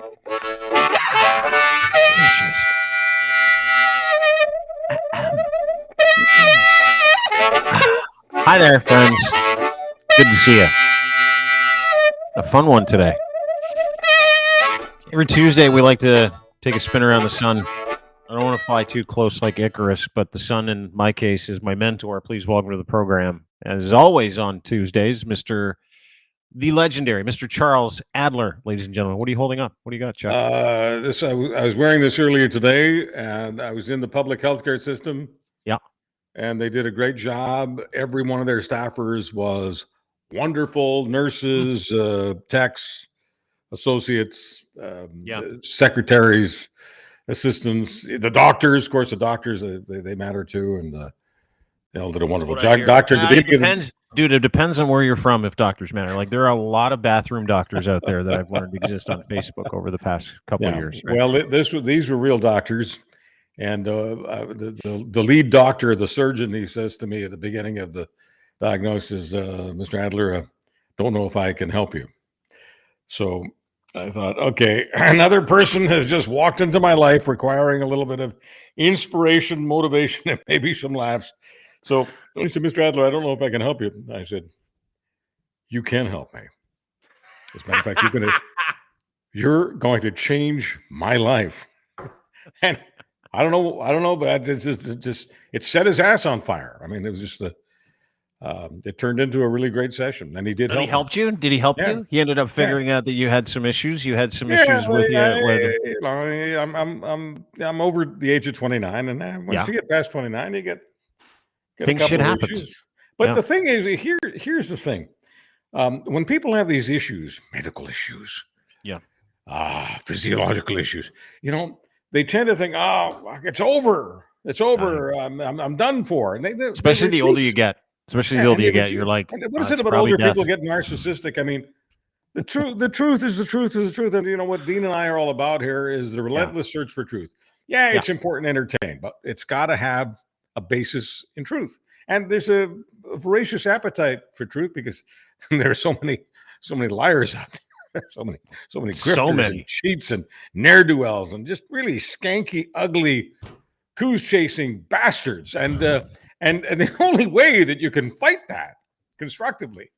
Delicious. Hi there, friends. Good to see you. A fun one today. Every Tuesday, we like to take a spin around the sun. I don't want to fly too close like Icarus, but the sun, in my case, is my mentor. Please welcome to the program. As always on Tuesdays, the legendary Mr. Charles Adler, ladies and gentlemen. What are you holding up? What do you got, Chuck? I was wearing this earlier today, and I was in the public healthcare system. Yeah. And they did a great job. Every one of their staffers was wonderful. Nurses, techs, associates, secretaries, assistants, the doctors. Of course, the doctors, they matter too. And they all did a wonderful job. Doctor, Dude, it depends on where you're from if doctors matter. Like, there are a lot of bathroom doctors out there that I've learned exist on Facebook over the past couple of years. Right? Well, these were real doctors. And the lead doctor, the surgeon, he says to me at the beginning of the diagnosis, Mr. Adler, don't know if I can help you. So I thought, okay, another person has just walked into my life requiring a little bit of inspiration, motivation, and maybe some laughs. So he said, Mr. Adler, I don't know if I can help you. I said, you can help me. As a matter of fact, you're going to change my life. And I don't know, but it set his ass on fire. I mean, it was just it turned into a really great session, and he did. And he helped you? Did he help you? He ended up figuring out that you had some issues. You had some issues with you. I'm over the age of 29, and once you get past 29, you get things should happen. But the thing is, here's the thing: when people have these issues, medical issues, physiological issues, they tend to think, "Oh, it's over. It's over. I'm done for." And especially the older you get. You're like, what is it about older people getting narcissistic? I mean, the truth is the truth is the truth. And what Dean and I are all about here is the relentless search for truth. It's important to entertain, but it's got to have a basis in truth. And there's a voracious appetite for truth because there are so many liars out there. So many grifters and cheats and ne'er-do-wells and just really skanky, ugly, coos-chasing bastards. And the only way that you can fight that constructively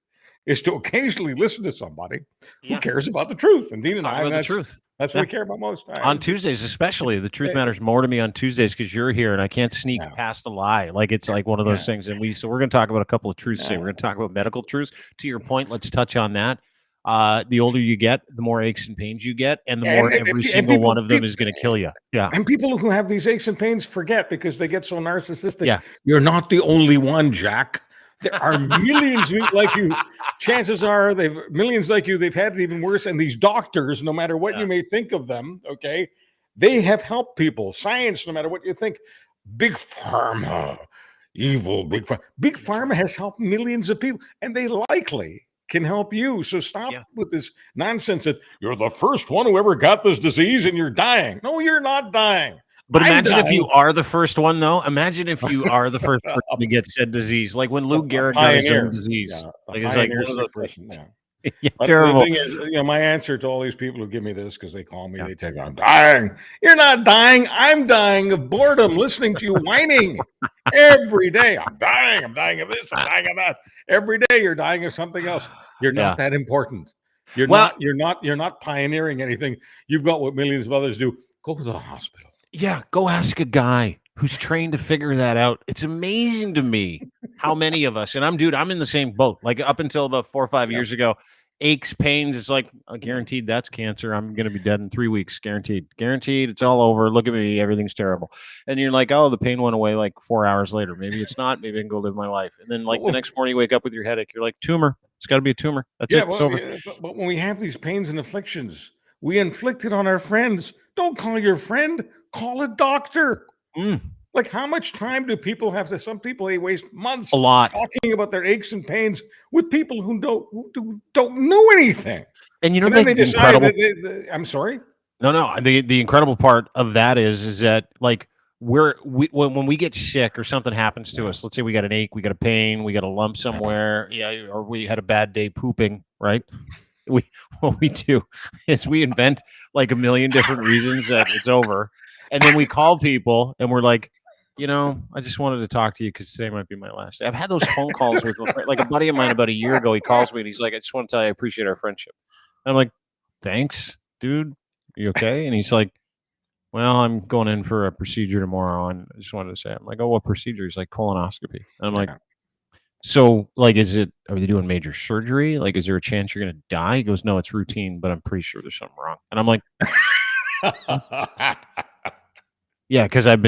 is to occasionally listen to somebody who cares about the truth. And Dean and I, the truth. That's what we care about most. On Tuesdays, especially, the truth matters more to me on Tuesdays because you're here and I can't sneak past a lie. Like, it's like one of those things. And we're going to talk about a couple of truths today. We're going to talk about medical truths. To your point, let's touch on that. The older you get, the more aches and pains you get, and the more every single one of them is going to kill you. Yeah. And people who have these aches and pains forget because they get so narcissistic. Yeah. You're not the only one, Jack. There are millions like you. Chances are millions like you. They've had it even worse. And these doctors, no matter what you may think of them, they have helped people. Science, no matter what you think. Big pharma, evil big pharma. Big pharma has helped millions of people, and they likely can help you. So stop with this nonsense that you're the first one who ever got this disease and you're dying. No, you're not dying. But imagine if you are the first one, though. Imagine if you are the first person to get said disease, like when Lou Gehrig got his own disease. It's like one of those persons. Terrible. The thing is, my answer to all these people who give me this because they call me, they take, I'm dying. You're not dying. I'm dying of boredom listening to you whining every day. I'm dying. I'm dying of this. I'm dying of that. Every day you're dying of something else. You're not that important. You're not pioneering anything. You've got what millions of others do. Go to the hospital. Yeah, go ask a guy who's trained to figure that out. It's amazing to me how many of us, and I'm in the same boat. Like, up until about 4 or 5 years ago, aches, pains, it's like, guaranteed that's cancer. I'm going to be dead in 3 weeks. Guaranteed. It's all over. Look at me. Everything's terrible. And you're like, oh, the pain went away like 4 hours later. Maybe it's not. Maybe I can go live my life. And then, like, the next morning you wake up with your headache. You're like, tumor. It's got to be a tumor. That's it. It's over. But when we have these pains and afflictions, we inflict it on our friends. Don't call your friend. Call a doctor. Like, how much time do people have to? Some people, they waste months talking about their aches and pains with people who don't know anything. And then they decide I'm sorry. No. The incredible part of that is that, like, when we get sick or something happens to us, let's say we got an ache, we got a pain, we got a lump somewhere, or we had a bad day pooping, right? what we do is we invent like a million different reasons that it's over, and then we call people and we're like, I just wanted to talk to you because today might be my last day. I've had those phone calls with like a buddy of mine about a year ago. He calls me and he's like, I just want to tell you I appreciate our friendship. And I'm like, thanks, dude. Are you okay? And he's like, well, I'm going in for a procedure tomorrow, and I just wanted to say, I'm like, oh, what procedure? He's like, colonoscopy. And I'm like, so, like, are they doing major surgery? Like, is there a chance you're going to die? He goes, no, it's routine, but I'm pretty sure there's something wrong. And I'm like, yeah, because I've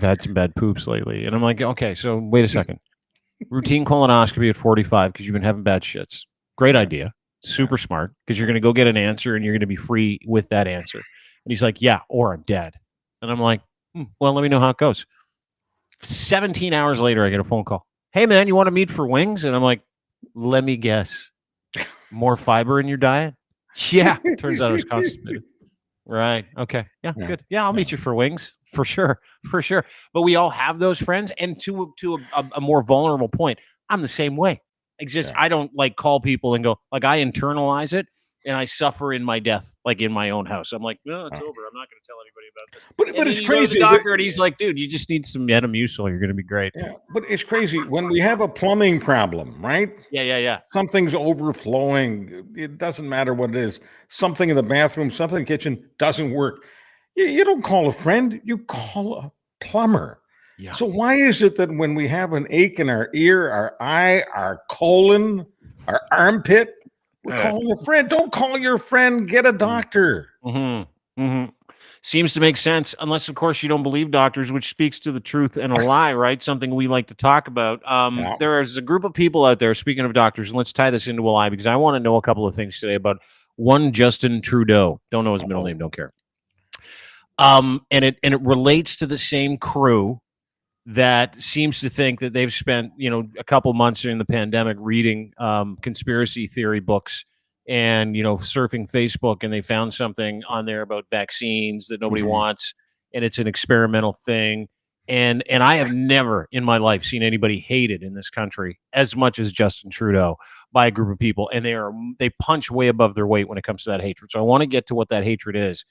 had some bad poops lately. And I'm like, okay, so wait a second. Routine colonoscopy at 45 because you've been having bad shits. Great idea. Super smart because you're going to go get an answer and you're going to be free with that answer. And he's like, yeah, or I'm dead. And I'm like, well, let me know how it goes. 17 hours later, I get a phone call. Hey, man, you want to meet for wings? And I'm like, let me guess. More fiber in your diet? Yeah. Turns out I was constipated. Right. Okay. Yeah, good. Yeah, I'll meet you for wings. For sure. For sure. But we all have those friends. And to a more vulnerable point, I'm the same way. I don't like call people and go, like, I internalize it and I suffer in my death, like in my own house. I'm like, no, it's over. I'm not going to tell anybody about this. But it's crazy. Go to the doctor and he's like, dude, you just need some Metamucil. You're going to be great. Yeah, but it's crazy when we have a plumbing problem, right? Yeah. Something's overflowing. It doesn't matter what it is. Something in the bathroom, something in the kitchen doesn't work. You don't call a friend. You call a plumber. Yeah. So why is it that when we have an ache in our ear, our eye, our colon, our armpit, we're calling a friend? Don't call your friend. Get a doctor. Seems to make sense, unless, of course, you don't believe doctors, which speaks to the truth and a lie, right? Something we like to talk about. There is a group of people out there, speaking of doctors, and let's tie this into a lie, because I want to know a couple of things today about one Justin Trudeau. Don't know his middle name, don't care. And it relates to the same crew that seems to think that they've spent, a couple months during the pandemic reading conspiracy theory books and, surfing Facebook, and they found something on there about vaccines that nobody wants, and it's an experimental thing. And I have never in my life seen anybody hated in this country as much as Justin Trudeau by a group of people, and they punch way above their weight when it comes to that hatred. So I want to get to what that hatred is,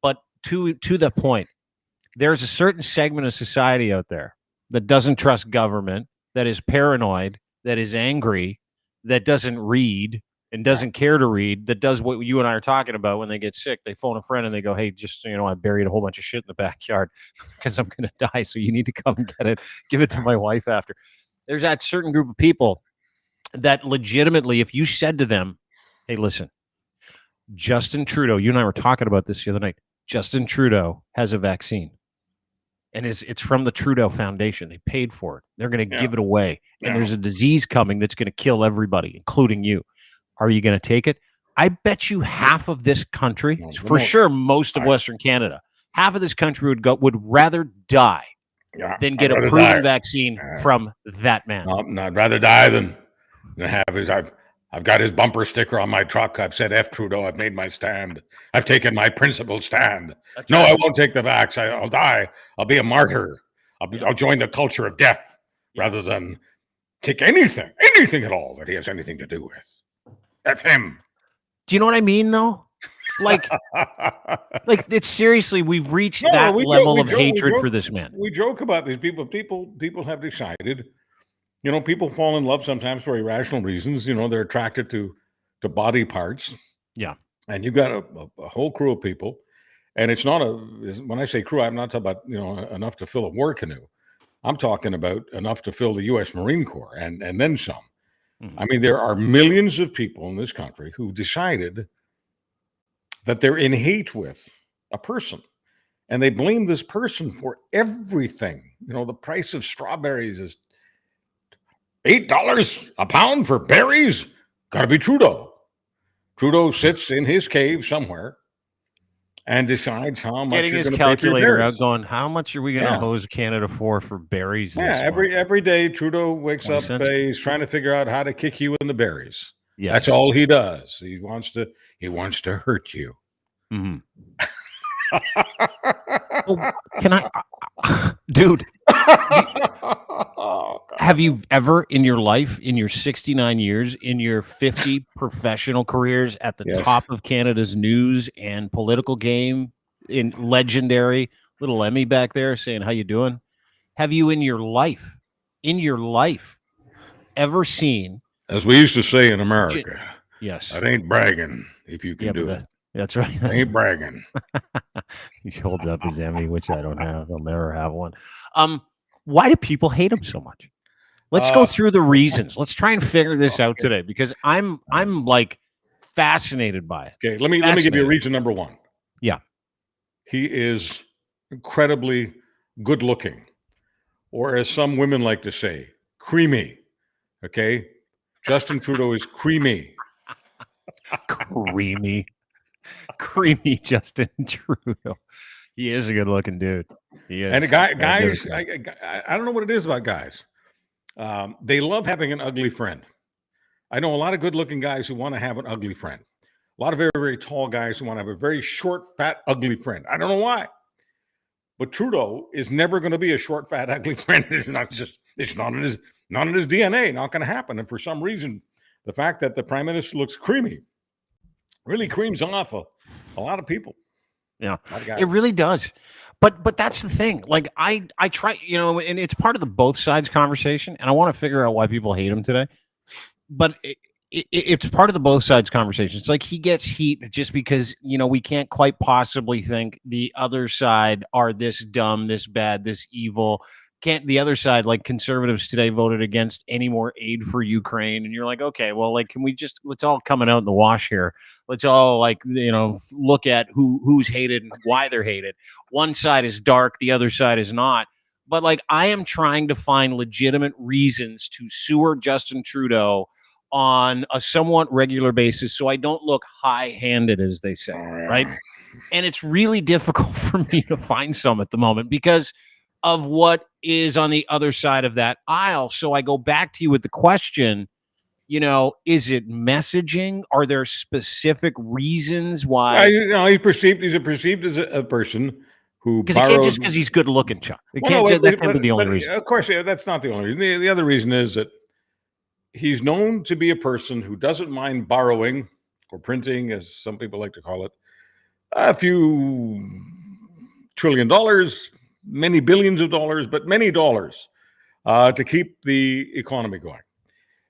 but to the point, there's a certain segment of society out there that doesn't trust government, that is paranoid, that is angry, that doesn't read and doesn't care to read, that does what you and I are talking about. When they get sick, they phone a friend and they go, hey, just, I buried a whole bunch of shit in the backyard because I'm going to die. So you need to come and get it. Give it to my wife after. There's that certain group of people that legitimately, if you said to them, hey, listen, Justin Trudeau, you and I were talking about this the other night. Justin Trudeau has a vaccine. And it's from the Trudeau Foundation. They paid for it. They're going to give it away. And there's a disease coming that's going to kill everybody, including you. Are you going to take it? I bet you half of this country, for sure, most of Western Canada, half of this country would rather die than get a proven vaccine from that man. No, I'd rather die than have his. I've got his bumper sticker on my truck. I've said, F Trudeau, I've made my stand. I've taken my principled stand. No, I won't take the vax. I'll die. I'll be a martyr. I'll join the culture of death rather than take anything at all that he has anything to do with. F him. Do you know what I mean, though? Like it's seriously, we've reached that level of hatred for this man. We joke about these people. People have decided. People fall in love sometimes for irrational reasons. They're attracted to body parts. Yeah. And you've got a whole crew of people. And it's not when I say crew, I'm not talking about, enough to fill a war canoe. I'm talking about enough to fill the U.S. Marine Corps and then some. I mean, there are millions of people in this country who decided that they're in hate with a person. And they blame this person for everything. The price of strawberries is $8 a pound for berries? Got to be Trudeau. Trudeau sits in his cave somewhere and decides how much. Getting his calculator out, going, how much are we going to hose Canada for berries? Yeah, every day Trudeau wakes up, he's trying to figure out how to kick you in the berries. Yes. That's all he does. He wants to hurt you. Mm-hmm. Can I, dude? Oh, God. Have you ever in your life, in your 69 years, in your 50 professional careers at the Yes. top of Canada's news and political game, in legendary little Emmy back there saying, "How you doing?" Have you in your life, ever seen? As we used to say in America, Yes. that ain't bragging if you can Yeah, do but it. that's right. That ain't bragging. He holds up his Emmy, which I don't have. I'll never have one. Why do people hate him so much? Let's go through the reasons. Let's try and figure this out today because I'm like fascinated by it. Okay, let me give you reason number one. Yeah. He is incredibly good looking, or as some women like to say, creamy. Okay, Justin Trudeau is creamy. Creamy Justin Trudeau. He is a good looking dude. He is. And guys, I don't know what it is about guys. They love having an ugly friend. I know a lot of good looking guys who want to have an ugly friend. A lot of very, very tall guys who want to have a very short, fat, ugly friend. I don't know why. But Trudeau is never going to be a short, fat, ugly friend. It's not in his DNA. Not going to happen. And for some reason, the fact that the prime minister looks creamy really creams off a lot of people. Yeah, it really does. But that's the thing. Like I try, and it's part of the both sides conversation, and I want to figure out why people hate him today. But it's part of the both sides conversation. It's like he gets heat just because we can't quite possibly think the other side are this dumb, this bad, this evil. Can't the other side, like conservatives today, voted against any more aid for Ukraine, and you're like, okay, well, like, can we just let's all coming out in the wash here? Let's all look at who's hated and why they're hated. One side is dark, the other side is not. But like, I am trying to find legitimate reasons to sewer Justin Trudeau on a somewhat regular basis, so I don't look high-handed, as they say, right? And it's really difficult for me to find some at the moment because of what is on the other side of that aisle. So I go back to you with the question, is it messaging? Are there specific reasons why? He's perceived as a person who because it can't just because he's good looking, Chuck. That can't be the only reason. Of course, that's not the only reason. The other reason is that he's known to be a person who doesn't mind borrowing or printing, as some people like to call it, a few $1 trillion, many billions of dollars, but many dollars to keep the economy going.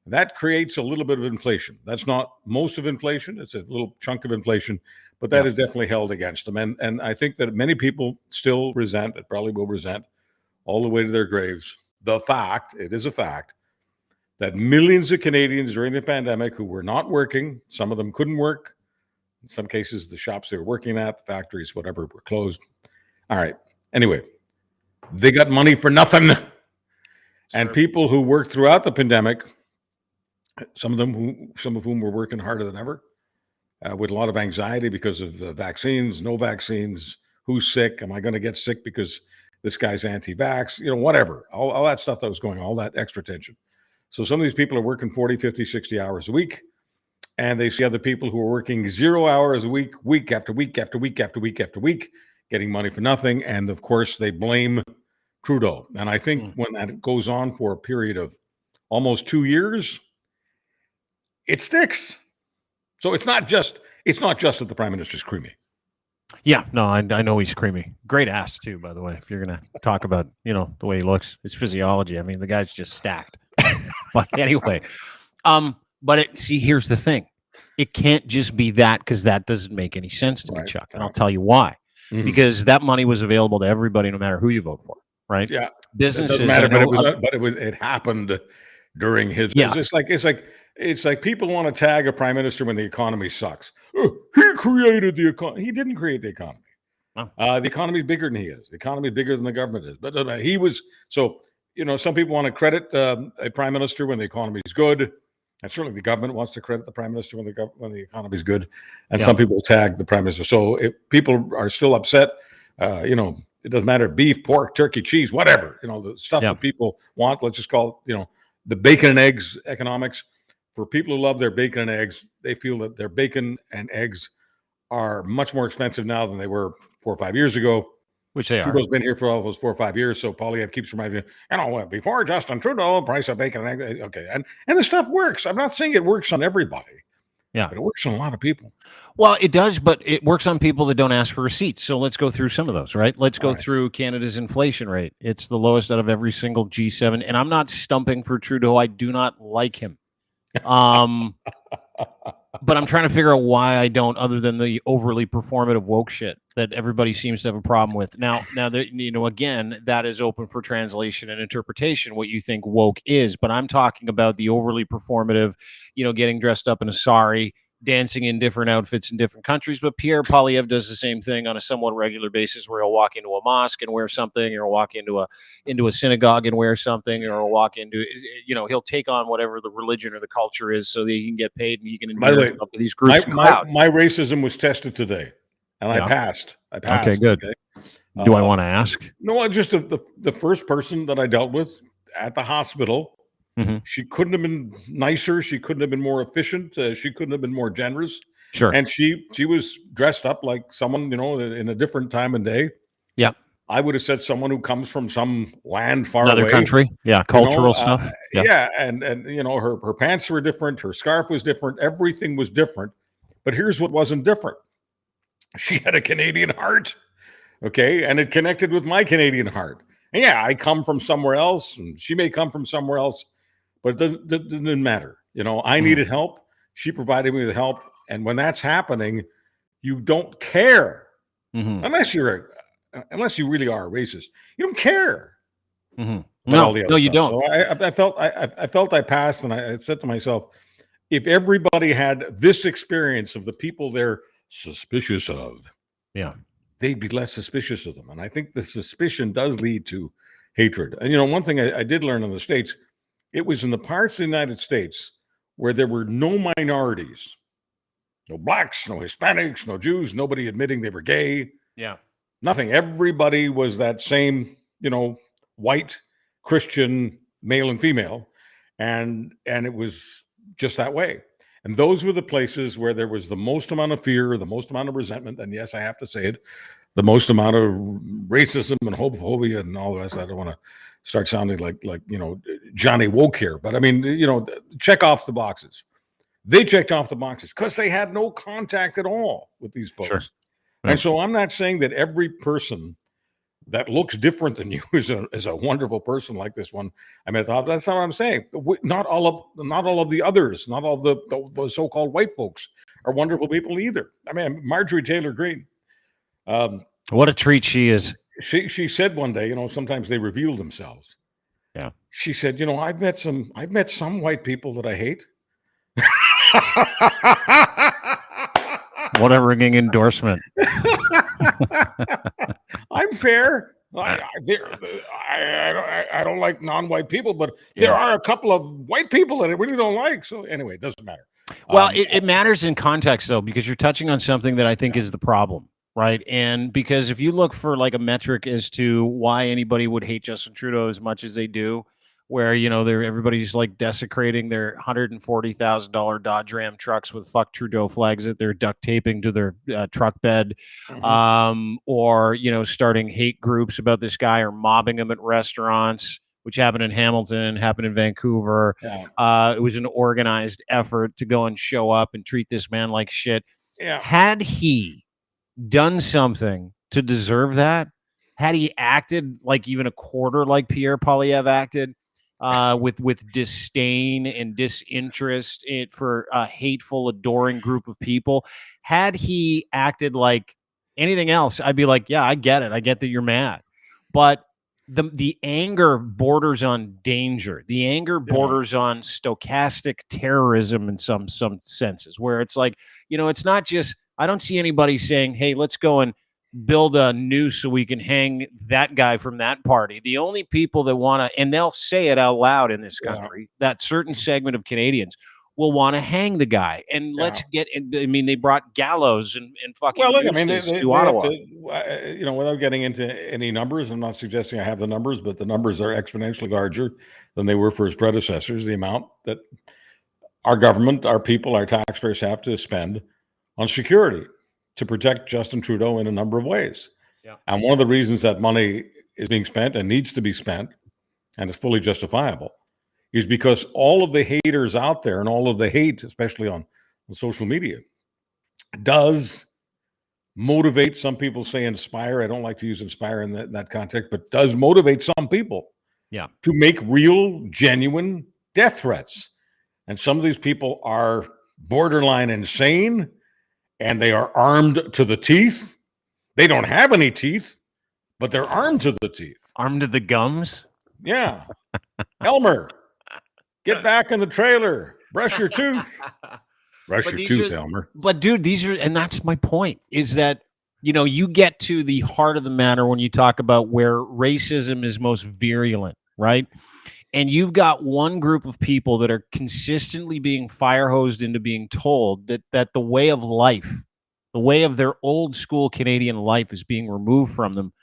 That creates a little bit of inflation. That's not most of inflation. It's a little chunk of inflation, but that is definitely held against them. And I think that many people still resent, it probably will resent all the way to their graves, it is a fact, that millions of Canadians during the pandemic who were not working, some of them couldn't work. In some cases, the shops they were working at, the factories, whatever, were closed. All right. Anyway, they got money for nothing. Sure. And people who worked throughout the pandemic, some of whom were working harder than ever, with a lot of anxiety because of vaccines, no vaccines, who's sick, am I going to get sick because this guy's anti-vax, whatever, all that stuff that was going on, all that extra tension. So some of these people are working 40, 50, 60 hours a week, and they see other people who are working 0 hours a week, week after week after week after week after week, getting money for nothing. And of course, they blame Trudeau. And I think when that goes on for a period of almost 2 years, it sticks. So it's not just that the prime minister's creamy. Yeah, no, I know he's creamy. Great ass too, by the way. If you're gonna talk about the way he looks, his physiology. I mean, the guy's just stacked. But anyway, here's the thing: it can't just be that because that doesn't make any sense to me, Chuck. And I'll tell you why. Mm-hmm. Because that money was available to everybody, no matter who you vote for, right? Yeah, businesses. It doesn't matter, but it happened during his. Yeah, it's like people want to tag a prime minister when the economy sucks. Oh, he created the economy. He didn't create the economy. Oh. The economy is bigger than he is. The economy is bigger than the government is. But he was. So, some people want to credit a prime minister when the economy is good. And certainly the government wants to credit the prime minister when the economy is good. And some people tag the prime minister. So if people are still upset, it doesn't matter, beef, pork, turkey, cheese, whatever, the stuff that people want, let's just call it, the bacon and eggs economics. For people who love their bacon and eggs, they feel that their bacon and eggs are much more expensive now than they were 4 or 5 years ago. which they are. Trudeau's been here for almost 4 or 5 years, so Poilievre keeps reminding me, before Justin Trudeau, price of bacon and egg, okay, and the stuff works. I'm not saying it works on everybody, Yeah. but it works on a lot of people. Well, it does, but it works on people that don't ask for receipts. So let's go through some of those, right? Let's go through Canada's inflation rate. It's the lowest out of every single G7. And I'm not stumping for Trudeau. I do not like him. But I'm trying to figure out why I don't, other than the overly performative woke shit that everybody seems to have a problem with. Now that, again, that is open for translation and interpretation, what you think woke is. But I'm talking about the overly performative, getting dressed up in a sari, dancing in different outfits in different countries. But Pierre Poilievre does the same thing on a somewhat regular basis, where he'll walk into a mosque and wear something, or he'll walk into a synagogue and wear something, or he'll walk into, he'll take on whatever the religion or the culture is so that he can get paid and he can endear himself to these groups. My racism was tested today, and I passed. Okay, good. Okay. Do I want to ask? No, just the first person that I dealt with at the hospital. Mm-hmm. She couldn't have been nicer. She couldn't have been more efficient. She couldn't have been more generous. Sure. And she was dressed up like someone, in a different time and day. Yeah. I would have said someone who comes from some land far away. Another country. Yeah. Cultural stuff. Yeah. And her pants were different. Her scarf was different. Everything was different. But here's what wasn't different. She had a Canadian heart. Okay. And it connected with my Canadian heart. And yeah, I come from somewhere else, and she may come from somewhere else. But it didn't matter. I needed help. She provided me with help. And when that's happening, you don't care. Mm-hmm. Unless you really are a racist. You don't care. Mm-hmm. No, you don't. So I felt I passed, and I said to myself, if everybody had this experience of the people they're suspicious of, they'd be less suspicious of them. And I think the suspicion does lead to hatred. And one thing I did learn in the States, it was in the parts of the United States where there were no minorities, no blacks, no Hispanics, no Jews, nobody admitting they were gay. Yeah. Nothing. Everybody was that same, white Christian male and female. And it was just that way. And those were the places where there was the most amount of fear, the most amount of resentment. And yes, I have to say it, the most amount of racism and homophobia and all the rest. I don't want to start sounding like Johnny Woke here, but I mean, check off the boxes. They checked off the boxes because they had no contact at all with these folks. Sure. Right. And so I'm not saying that every person that looks different than you is a wonderful person like this one. I mean, that's not what I'm saying. Not all of the others, not all the so-called white folks are wonderful people either. I mean, Marjorie Taylor Greene. What a treat she is. She said one day, sometimes they reveal themselves. Yeah. She said, I've met some white people that I hate. What a ringing endorsement. I'm fair. I don't like non-white people, but there are a couple of white people that I really don't like. So anyway, it doesn't matter. Well, it matters in context, though, because you're touching on something that I think is the problem. Right. And because if you look for like a metric as to why anybody would hate Justin Trudeau as much as they do, where, everybody's like desecrating their $140,000 Dodge Ram trucks with fuck Trudeau flags that they're duct taping to their truck bed, or, starting hate groups about this guy or mobbing him at restaurants, which happened in Hamilton, happened in Vancouver. Yeah. It was an organized effort to go and show up and treat this man like shit. Yeah. Had he done something to deserve that, had he acted like even a quarter like Pierre Poilievre acted, with disdain and disinterest for a hateful, adoring group of people, had he acted like anything else, I'd be like, yeah, I get it. I get that you're mad. But the anger borders on danger. The anger borders on stochastic terrorism in some senses, where it's like, it's not just, I don't see anybody saying, hey, let's go and build a noose so we can hang that guy from that party. The only people that want to, and they'll say it out loud in this country, that certain segment of Canadians will want to hang the guy. And let's get, I mean, they brought gallows and fucking to Ottawa. Without getting into any numbers, I'm not suggesting I have the numbers, but the numbers are exponentially larger than they were for his predecessors. The amount that our government, our people, our taxpayers have to spend on security to protect Justin Trudeau in a number of ways. Yeah. And one of the reasons that money is being spent and needs to be spent, and is fully justifiable, is because all of the haters out there and all of the hate, especially on social media, does motivate. Some people say inspire. I don't like to use inspire in that context, but does motivate some people to make real, genuine death threats. And some of these people are borderline insane, and they are armed to the teeth. They don't have any teeth, but they're armed to the teeth. Armed to the gums? Yeah. Elmer, get back in the trailer. Brush your tooth. Brush your tooth, Elmer. But dude, and that's my point, is that, you get to the heart of the matter when you talk about where racism is most virulent, right? And you've got one group of people that are consistently being fire hosed into being told that the way of life, the way of their old school Canadian life, is being removed from them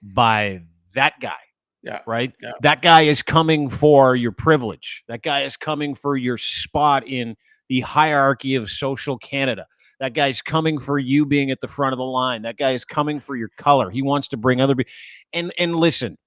by that guy. Yeah. Right. Yeah. That guy is coming for your privilege. That guy is coming for your spot in the hierarchy of social Canada. That guy's coming for you being at the front of the line. That guy is coming for your color. He wants to bring other people. And listen,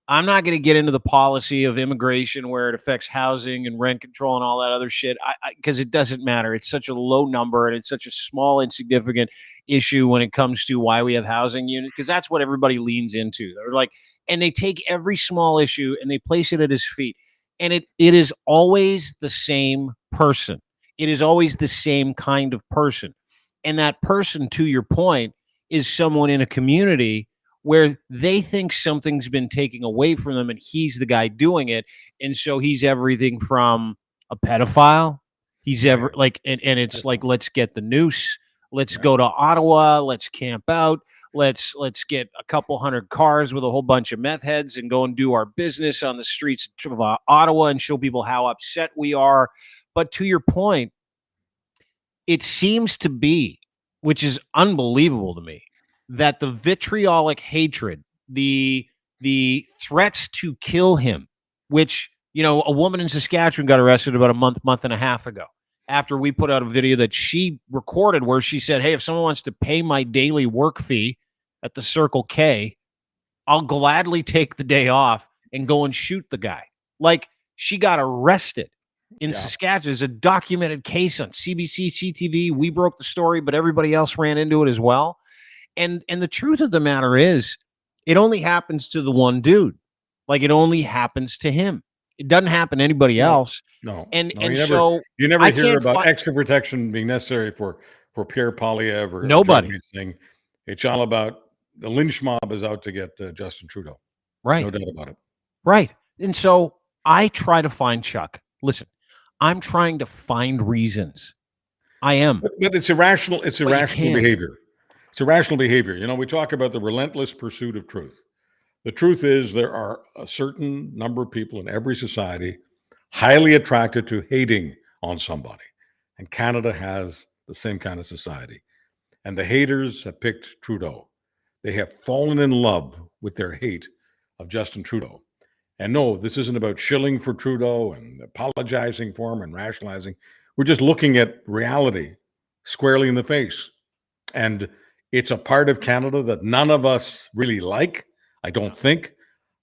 I'm not going to get into the policy of immigration where it affects housing and rent control and all that other shit, because it doesn't matter. It's such a low number and it's such a small, insignificant issue when it comes to why we have housing units, because that's what everybody leans into. They're like, and they take every small issue and they place it at his feet. And it is always the same person. It is always the same kind of person. And that person, to your point, is someone in a community where they think something's been taken away from them and he's the guy doing it. And so he's everything from a pedophile. He's and it's like, let's get the noose. Let's go to Ottawa. Let's camp out. Let's get a couple hundred cars with a whole bunch of meth heads and go and do our business on the streets of Ottawa and show people how upset we are. But to your point, it seems to be, which is unbelievable to me, that the vitriolic hatred, the threats to kill him, which, a woman in Saskatchewan got arrested about a month and a half ago after we put out a video that she recorded where she said, hey, if someone wants to pay my daily work fee at the Circle K, I'll gladly take the day off and go and shoot the guy. Like, she got arrested in Saskatchewan. There's a documented case on CBC, CTV. We broke the story, but everybody else ran into it as well. And the truth of the matter is, it only happens to the one dude. Like, it only happens to him. It doesn't happen to anybody else. No. And you never hear about extra protection being necessary for Pierre Poilievre or nobody. Thing. It's all about the lynch mob is out to get Justin Trudeau. Right. No doubt about it. Right. And so I try to find, Chuck, listen, I'm trying to find reasons. I am. But it's irrational. It's irrational behavior. It's irrational behavior. We talk about the relentless pursuit of truth. The truth is there are a certain number of people in every society highly attracted to hating on somebody. And Canada has the same kind of society. And the haters have picked Trudeau. They have fallen in love with their hate of Justin Trudeau. And no, this isn't about shilling for Trudeau and apologizing for him and rationalizing. We're just looking at reality squarely in the face. And it's a part of Canada that none of us really like. I don't think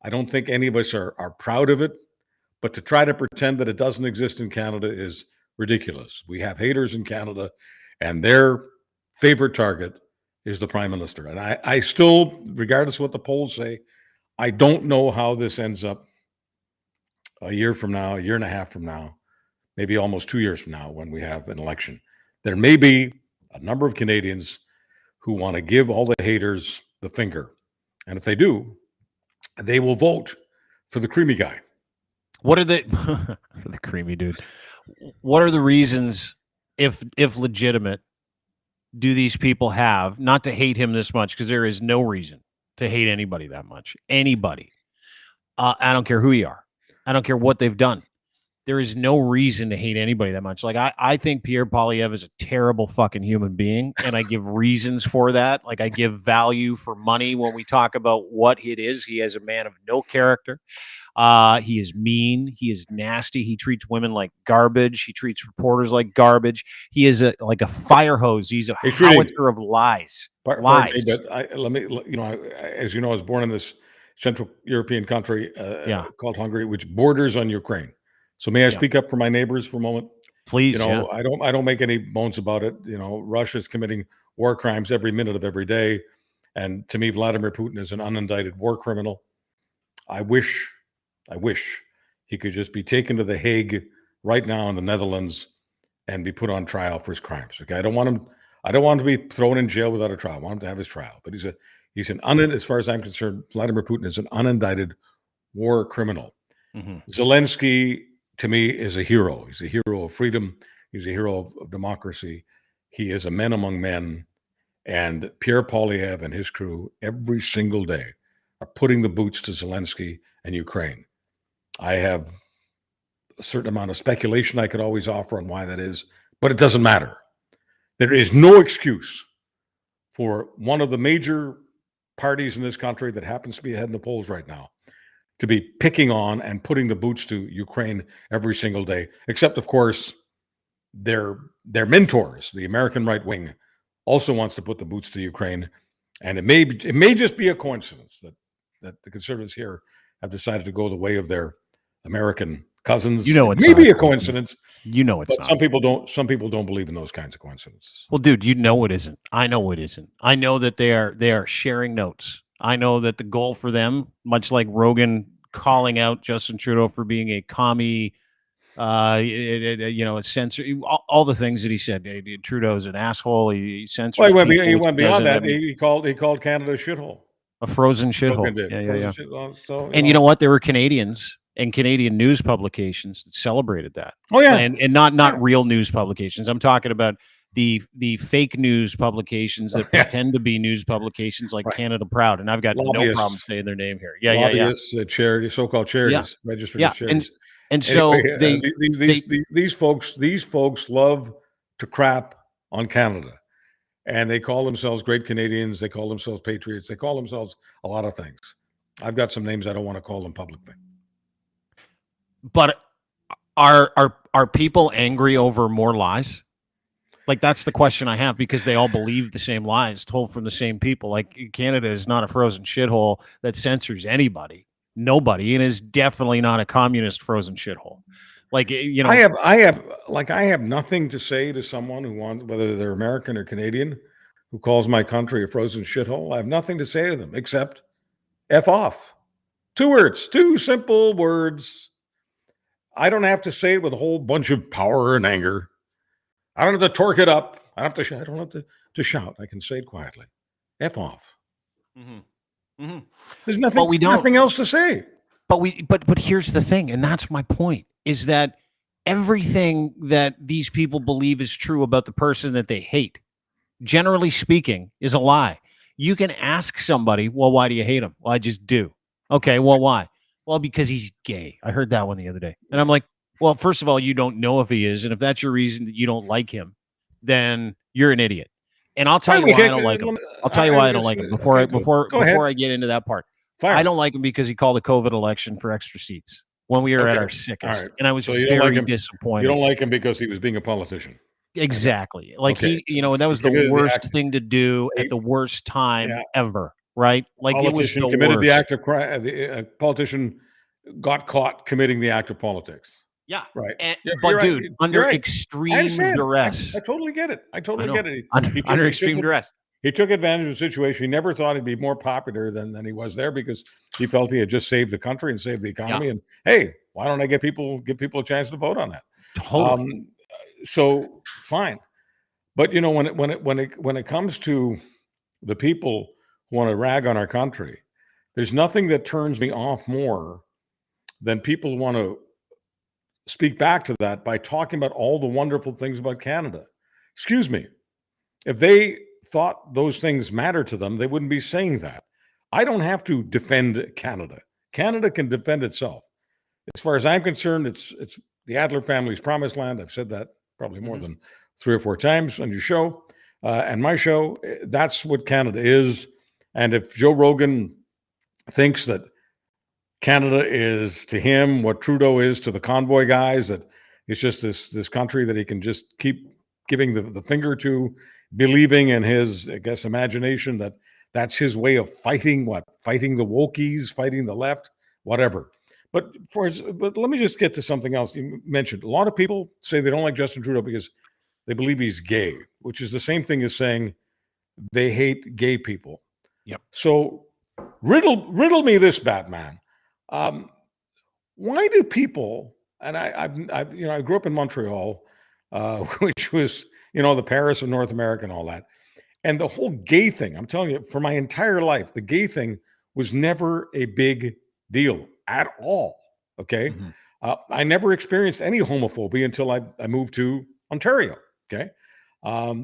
any of us are proud of it. But to try to pretend that it doesn't exist in Canada is ridiculous. We have haters in Canada, and their favorite target is the Prime Minister. And I still, regardless of what the polls say, I don't know how this ends up a year from now, a year and a half from now, maybe almost 2 years from now when we have an election. There may be a number of Canadians who want to give all the haters the finger. And if they do, they will vote for the creamy guy. What are the for the creamy dude? What are the reasons, if legitimate, do these people have not to hate him this much? Because there is no reason to hate anybody that much. Anybody. I don't care who you are. I don't care what they've done. there is no reason to hate anybody that much. Like I think Pierre Poilievre is a terrible fucking human being, and I give reasons for that. Like I give value for money when we talk about what it is. He is a man of no character. He is mean. He is nasty. He treats women like garbage. He treats reporters like garbage. He is like a fire hose. He's a howitzer of lies. Pardon me, but as you know, I was born in this Central European country called Hungary, which borders on Ukraine. So may I speak up for my neighbors for a moment? Please. I don't make any bones about it. Russia's committing war crimes every minute of every day, and to me, Vladimir Putin is an unindicted war criminal. I wish he could just be taken to The Hague right now in the Netherlands and be put on trial for his crimes. Okay, I don't want him to be thrown in jail without a trial. I want him to have his trial. But as far as I'm concerned, Vladimir Putin is an unindicted war criminal. Mm-hmm. Zelensky, to me, is a hero. He's a hero of freedom. He's a hero of democracy. He is a man among men. And Pierre Poilievre and his crew, every single day, are putting the boots to Zelensky and Ukraine. I have a certain amount of speculation I could always offer on why that is, but it doesn't matter. There is no excuse for one of the major parties in this country that happens to be ahead in the polls right now to be picking on and putting the boots to Ukraine every single day, except, of course, their mentors, the American right wing, also wants to put the boots to Ukraine. And it may just be a coincidence that the conservatives here have decided to go the way of their American cousins. It's may be a coincidence. It's but not. Some people don't believe in those kinds of coincidences. Well, dude, it isn't. I know it isn't. I know that they are sharing notes. I know that the goal for them, much like Rogan calling out Justin Trudeau for being a commie, a censor, all the things that he said. Trudeau's an asshole. He censors. Well, he went beyond that. He called Canada a shithole. A frozen shithole. Yeah. Shithole. So, you know what? There were Canadians and Canadian news publications that celebrated that. Oh yeah, and not real news publications. I'm talking about the fake news publications that pretend to be news publications like Canada Proud, and I've got no problem saying their name here. Lobbyists, charity, so-called charities, registered as charities. And so anyway, these folks love to crap on Canada, and they call themselves great Canadians. They call themselves patriots. They call themselves a lot of things. I've got some names I don't want to call them publicly. But are people angry over more lies? Like, that's the question I have, because they all believe the same lies told from the same people. Like, Canada is not a frozen shithole that censors anybody. Nobody, and is definitely not a communist frozen shithole. Like, I have nothing to say to someone who wants, whether they're American or Canadian, who calls my country a frozen shithole. I have nothing to say to them except F off. 2 words, 2 simple words. I don't have to say it with a whole bunch of power and anger. I don't have to torque it up. I don't have to shout. I can say it quietly. F off. Mm-hmm. Mm-hmm. There's nothing else to say. But here's the thing, and that's my point, is that everything that these people believe is true about the person that they hate, generally speaking, is a lie. You can ask somebody, well, why do you hate him? Well, I just do. Okay, well, why? Well, because he's gay. I heard that one the other day. And I'm like, well, first of all, you don't know if he is. And if that's your reason that you don't like him, then you're an idiot. And I'll tell you why I don't like him. I'll tell you why I don't like him before I get into that part. I don't like him because he called a COVID election for extra seats when we were at our sickest. Right. And I was very disappointed. You don't like him because he was being a politician. Exactly. Like that was the worst thing to do at the worst time ever. Right? Like, it was the committed worst. The act of crime. The politician got caught committing the act of politics. Yeah. Right. But dude, under extreme duress. I totally get it. I totally get it. Under extreme duress. He took advantage of the situation. He never thought he'd be more popular than he was there, because he felt he had just saved the country and saved the economy. Yeah. And hey, why don't I give people a chance to vote on that? Totally. So fine. But when it comes to the people who want to rag on our country, there's nothing that turns me off more than people who want to speak back to that by talking about all the wonderful things about Canada. Excuse me. If they thought those things matter to them, they wouldn't be saying that. I don't have to defend Canada. Canada can defend itself. As far as I'm concerned, it's the Adler family's promised land. I've said that probably more than 3 or 4 times on your show and my show. That's what Canada is. And if Joe Rogan thinks that Canada is to him what Trudeau is to the convoy guys, that it's just this country that he can just keep giving the finger to, believing in his, I guess, imagination that that's his way of fighting the wokies, fighting the left, whatever. But let me just get to something else. You mentioned a lot of people say they don't like Justin Trudeau because they believe he's gay, which is the same thing as saying they hate gay people. Yep. So riddle me this, Batman. Why do people? And I grew up in Montreal, which was the Paris of North America and all that. And the whole gay thing, I'm telling you, for my entire life, the gay thing was never a big deal at all. Okay. I never experienced any homophobia until I moved to Ontario. Okay.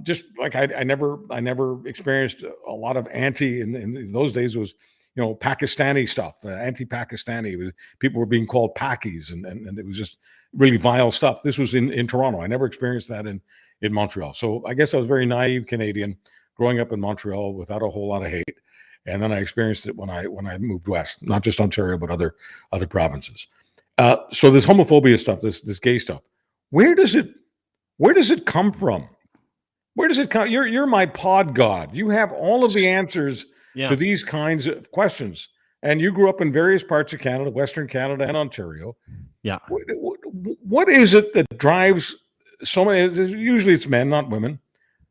Just like I never experienced a lot of in those days. It was, Pakistani stuff, anti-Pakistani. It was, people were being called Pakis, and it was just really vile stuff. This was in Toronto. I never experienced that in Montreal. So I guess I was very naive Canadian growing up in Montreal without a whole lot of hate. And then I experienced it when I moved west, not just Ontario, but other provinces. So this homophobia stuff, this gay stuff, where does it come from? Where does it come? You're my pod god. You have all of the answers to these kinds of questions. And you grew up in various parts of Canada, Western Canada and Ontario. Yeah. What is it that drives so many? Usually it's men, not women.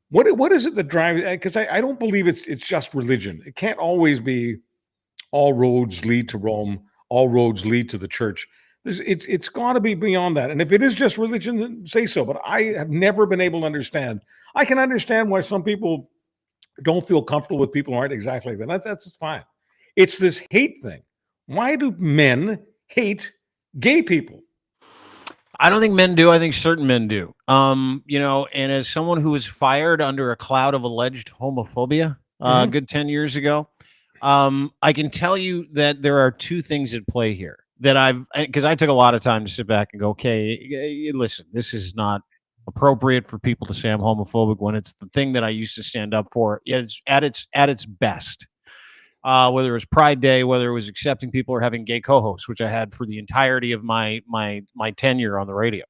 What is it that drives? Because I don't believe it's just religion. It can't always be all roads lead to Rome, all roads lead to the church. It's got to be beyond that. And if it is just religion, then say so. But I have never been able to understand. I can understand why some people don't feel comfortable with people who aren't exactly like that. That's fine. It's this hate thing. Why do men hate gay people? I don't think men do. I think certain men do. And as someone who was fired under a cloud of alleged homophobia a good 10 years ago, I can tell you that there are two things at play here that because I took a lot of time to sit back and go, okay, listen, this is not appropriate for people to say I'm homophobic when it's the thing that I used to stand up for. It's at its best. Whether it was Pride Day, whether it was accepting people or having gay co-hosts, which I had for the entirety of my tenure on the radio.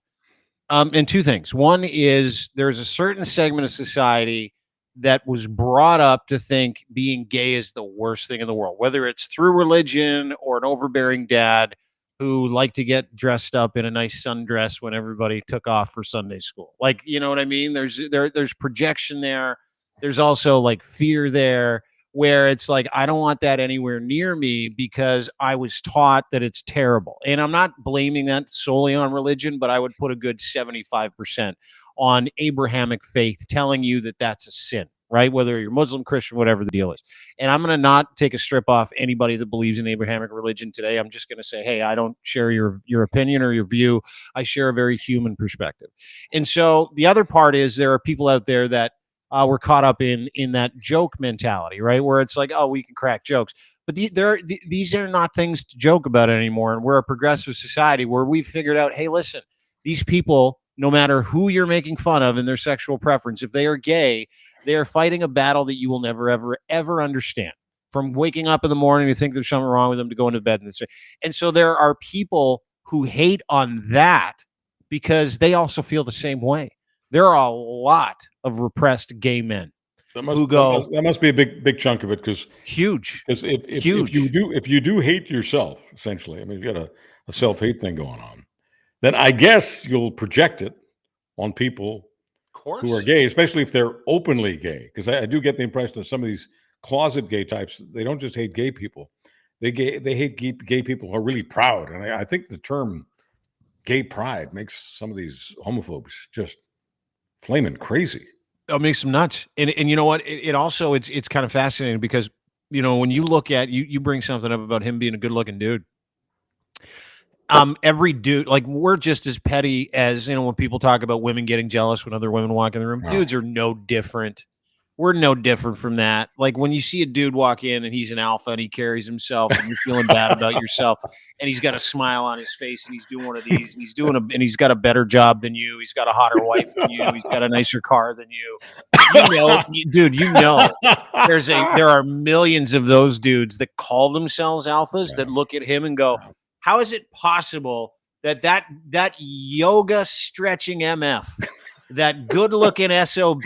And two things. One is there's a certain segment of society that was brought up to think being gay is the worst thing in the world, whether it's through religion or an overbearing dad who liked to get dressed up in a nice sundress when everybody took off for Sunday school. Like, you know what I mean? There's projection there. There's also like fear there, where it's like, I don't want that anywhere near me because I was taught that it's terrible. And I'm not blaming that solely on religion, but I would put a good 75% on Abrahamic faith telling you that that's a sin, right? Whether you're Muslim, Christian, whatever the deal is. And I'm going to not take a strip off anybody that believes in Abrahamic religion today. I'm just going to say, hey, I don't share your opinion or your view. I share a very human perspective. And so the other part is there are people out there that we're caught up in that joke mentality, right? Where it's like, oh, we can crack jokes. But these are not things to joke about anymore. And we're a progressive society where we've figured out, hey, listen, these people, no matter who you're making fun of in their sexual preference, if they are gay, they are fighting a battle that you will never, ever, ever understand. From waking up in the morning to think there's something wrong with them to going to bed. And so there are people who hate on that because they also feel the same way. There are a lot of repressed gay men who go. That must be a big chunk of it, because huge. Because if you do hate yourself, essentially, I mean, you got a self-hate thing going on, then I guess you'll project it on people who are gay, especially if they're openly gay. Because I do get the impression that some of these closet gay types, they don't just hate gay people, they hate gay people who are really proud. And I think the term gay pride makes some of these homophobes just flaming crazy. It makes them nuts. And you know what? It also, it's kind of fascinating because, when you look at, you bring something up about him being a good looking dude. Every dude, like, we're just as petty as, when people talk about women getting jealous when other women walk in the room. Dudes are no different. we're no different from that. Like when you see a dude walk in and he's an alpha and he carries himself and you're feeling bad about yourself and he's got a smile on his face and he's doing one of these and he's got a better job than you. He's got a hotter wife than you. He's got a nicer car than you. Dude, there are millions of those dudes that call themselves alphas that look at him and go, how is it possible that yoga stretching MF, that good looking SOB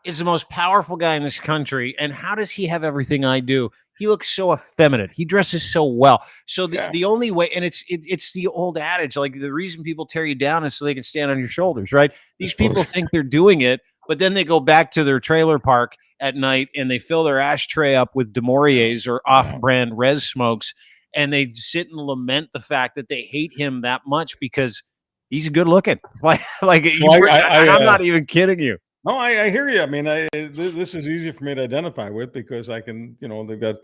is the most powerful guy in this country? And how does he have everything I do? He looks so effeminate. He dresses so well. So the only way, and it's the old adage, like the reason people tear you down is so they can stand on your shoulders, right? These people think they're doing it, but then they go back to their trailer park at night and they fill their ashtray up with De Mauriers or off-brand res smokes, and they sit and lament the fact that they hate him that much because he's good looking. I'm not even kidding you. No, I hear you. I mean, this is easy for me to identify with because I can, they've got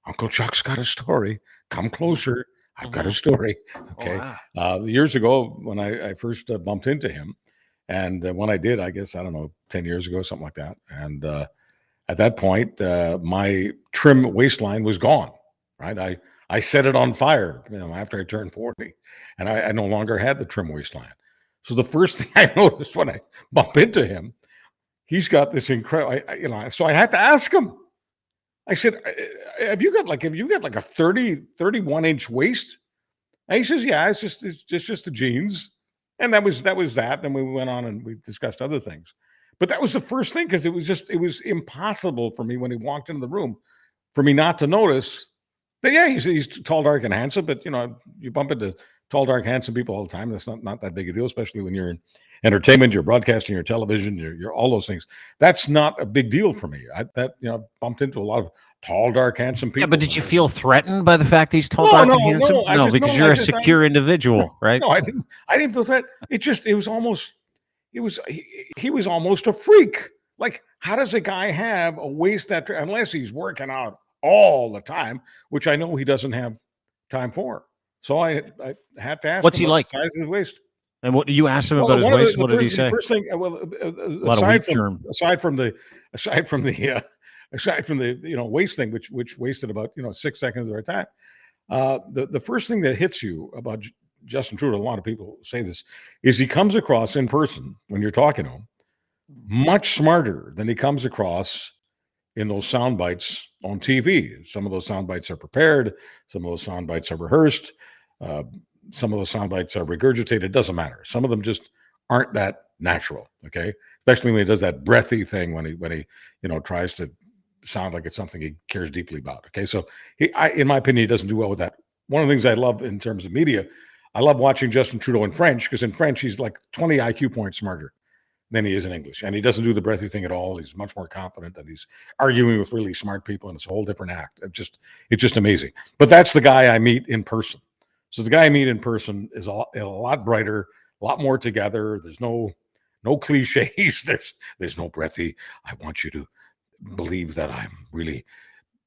Uncle Chuck's got a story. Come closer. I've got a story. Okay. Years ago, when I first bumped into him, and when I did, I guess, I don't know, 10 years ago, something like that. And at that point, my trim waistline was gone, right? I set it on fire, after I turned 40, and I no longer had the trim waistline. So the first thing I noticed when I bump into him, he's got this incredible, so I had to ask him. I said, have you got like a 31-inch waist? And he says, yeah, it's just the jeans. And that was that. Then we went on and we discussed other things. But that was the first thing, because it was impossible for me when he walked into the room for me not to notice that, yeah, he's tall, dark, and handsome. But, you bump into tall, dark, handsome people all the time. That's not that big a deal, especially when you're in entertainment, you're broadcasting, you're television, you're all those things. That's not a big deal for me. I bumped into a lot of tall, dark, handsome people. Yeah, but did you feel threatened by the fact that he's tall, dark, and handsome? No, because you're a secure individual, right? No, I didn't feel threatened. He was almost a freak. Like, how does a guy have a waist that, unless he's working out all the time, which I know he doesn't have time for. So I had to ask what's him he like? The size of his waist. And what you asked him about his waist? What did he say? First thing, aside from the waist thing, which wasted about 6 seconds of our time. The first thing that hits you about Justin Trudeau, a lot of people say this, is he comes across in person when you're talking to him much smarter than he comes across in those sound bites on TV. Some of those sound bites are prepared. Some of those sound bites are rehearsed. Some of those sound bites are regurgitated. It doesn't matter. Some of them just aren't that natural. Okay, especially when he does that breathy thing when he tries to sound like it's something he cares deeply about. Okay, so in my opinion, he doesn't do well with that. One of the things I love in terms of media, I love watching Justin Trudeau in French, because in French he's like 20 IQ points smarter than he is in English, and he doesn't do the breathy thing at all. He's much more confident, and he's arguing with really smart people, and it's a whole different act. It's just amazing. But that's the guy I meet in person. So the guy I meet in person is a lot brighter, a lot more together. There's no cliches. There's no breathy, I want you to believe that I'm really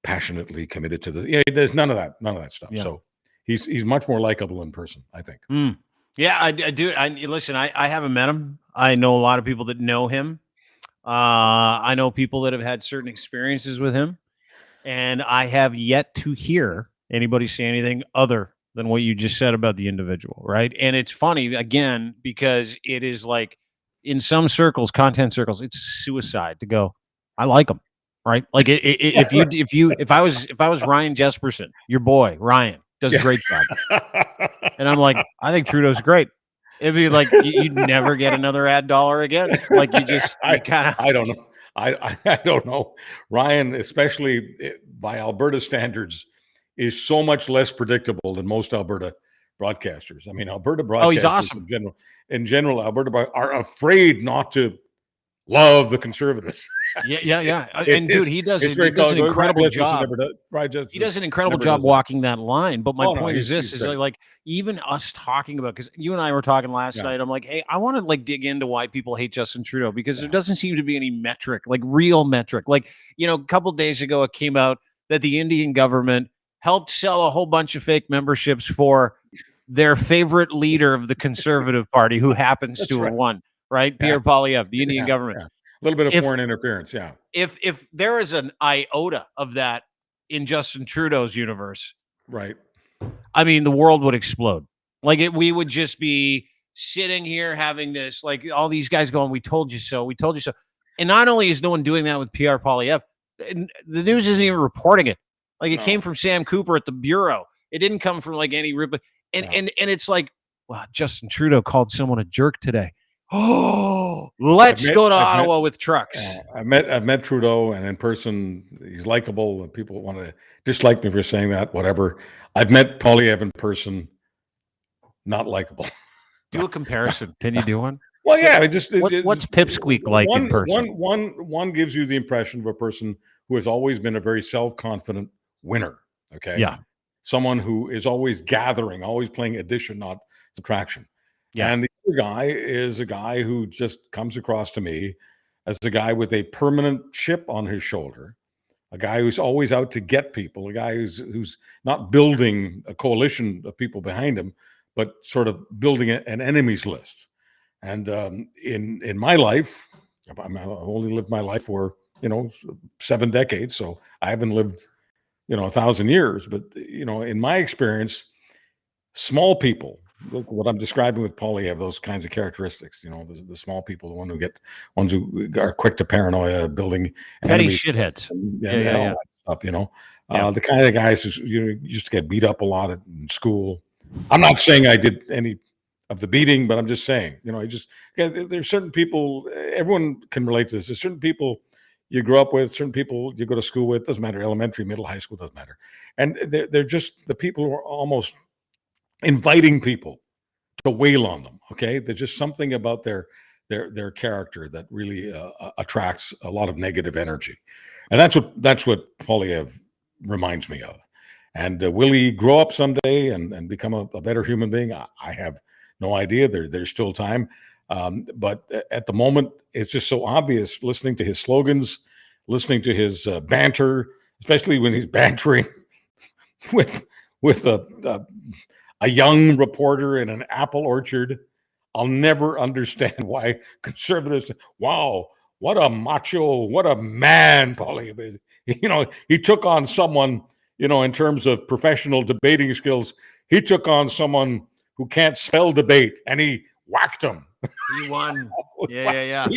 passionately committed to there's none of that stuff. Yeah. So he's much more likable in person, I think. Yeah, I do. Listen, I haven't met him. I know a lot of people that know him. I know people that have had certain experiences with him, and I have yet to hear anybody say anything other than what you just said about the individual, right? And it's funny, again, because it is like, in some circles, content circles, it's suicide to go, I like him, right? Like if I was Ryan Jesperson, your boy Ryan does a great job, and I'm like, I think Trudeau's great. It'd be like you'd never get another ad dollar again. Like I don't know. I don't know. Ryan, especially by Alberta standards, is so much less predictable than most Alberta broadcasters. I mean, Alberta broadcasters he's awesome. In general, Alberta are afraid not to love the Conservatives. Yeah. And dude, he does an incredible job. He does an incredible job walking that line. But my point is this: is like even us talking about, because you and I were talking last night. I'm like, hey, I want to like dig into why people hate Justin Trudeau, because there doesn't seem to be any metric, like real metric. Like, a couple days ago, it came out that the Indian government helped sell a whole bunch of fake memberships for their favorite leader of the Conservative Party, who happens to have won. Right, Pierre Poilievre, the Indian government. little bit of foreign interference. Yeah. If there is an iota of that in Justin Trudeau's universe, Right. I mean, the world would explode. Like we would just be sitting here having this, like all these guys going, "We told you so. We told you so." And not only is no one doing that with PR Poilievre, the news isn't even reporting it. Like it came from Sam Cooper at the Bureau. It didn't come from like any Ripley. And it's like, wow, Justin Trudeau called someone a jerk today. Oh, let's go to Ottawa with trucks. I've met Trudeau, and in person, he's likable. And people want to dislike me for saying that. Whatever. I've met Poilievre in person, not likable. Do a comparison. Can you do one? Well, yeah. What's Pipsqueak like in person? One gives you the impression of a person who has always been a very self-confident winner. Okay. Yeah. Someone who is always gathering, always playing addition, not subtraction. Yeah. And the other guy is a guy who just comes across to me as a guy with a permanent chip on his shoulder, a guy who's always out to get people, a guy who's not building a coalition of people behind him, but sort of building an enemies list. And in my life, I've only lived my life for 7 decades, so I haven't lived 1,000 years. But in my experience, small people, look what I'm describing with Poilievre, those kinds of characteristics. The small people, the ones who are quick to paranoia, building petty shitheads, all that stuff. The kind of guys who used to get beat up a lot in school. I'm not saying I did any of the beating, but I'm just saying, there's certain people. Everyone can relate to this. There's certain people you grow up with, certain people you go to school with. Doesn't matter, elementary, middle, high school, doesn't matter. And they're just the people who are almost inviting people to wail on them. Okay, there's just something about their character that really attracts a lot of negative energy, and that's what Poilievre reminds me of. And will he grow up someday and become a better human being? I have no idea. There's still time, but at the moment, it's just so obvious. Listening to his slogans, listening to his banter, especially when he's bantering with a young reporter in an apple orchard. I'll never understand why conservatives, wow, what a macho, what a man, Poilievre. He took on someone, in terms of professional debating skills, he took on someone who can't spell debate, and he whacked him. He won. Yeah.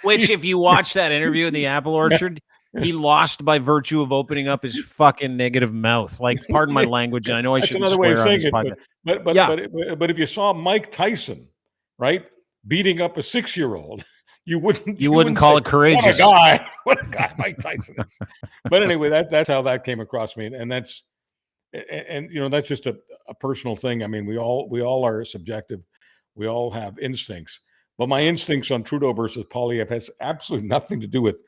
Which, if you watch that interview in the apple orchard, he lost by virtue of opening up his fucking negative mouth. Like, pardon my language, and I know I shouldn't swear on this podcast. But if you saw Mike Tyson, right, beating up a 6-year-old, you wouldn't call say, it courageous. What a guy Mike Tyson is. But anyway, that's how that came across me, and that's just a personal thing. I mean, we all are subjective. We all have instincts, but my instincts on Trudeau versus Poilievre has absolutely nothing to do with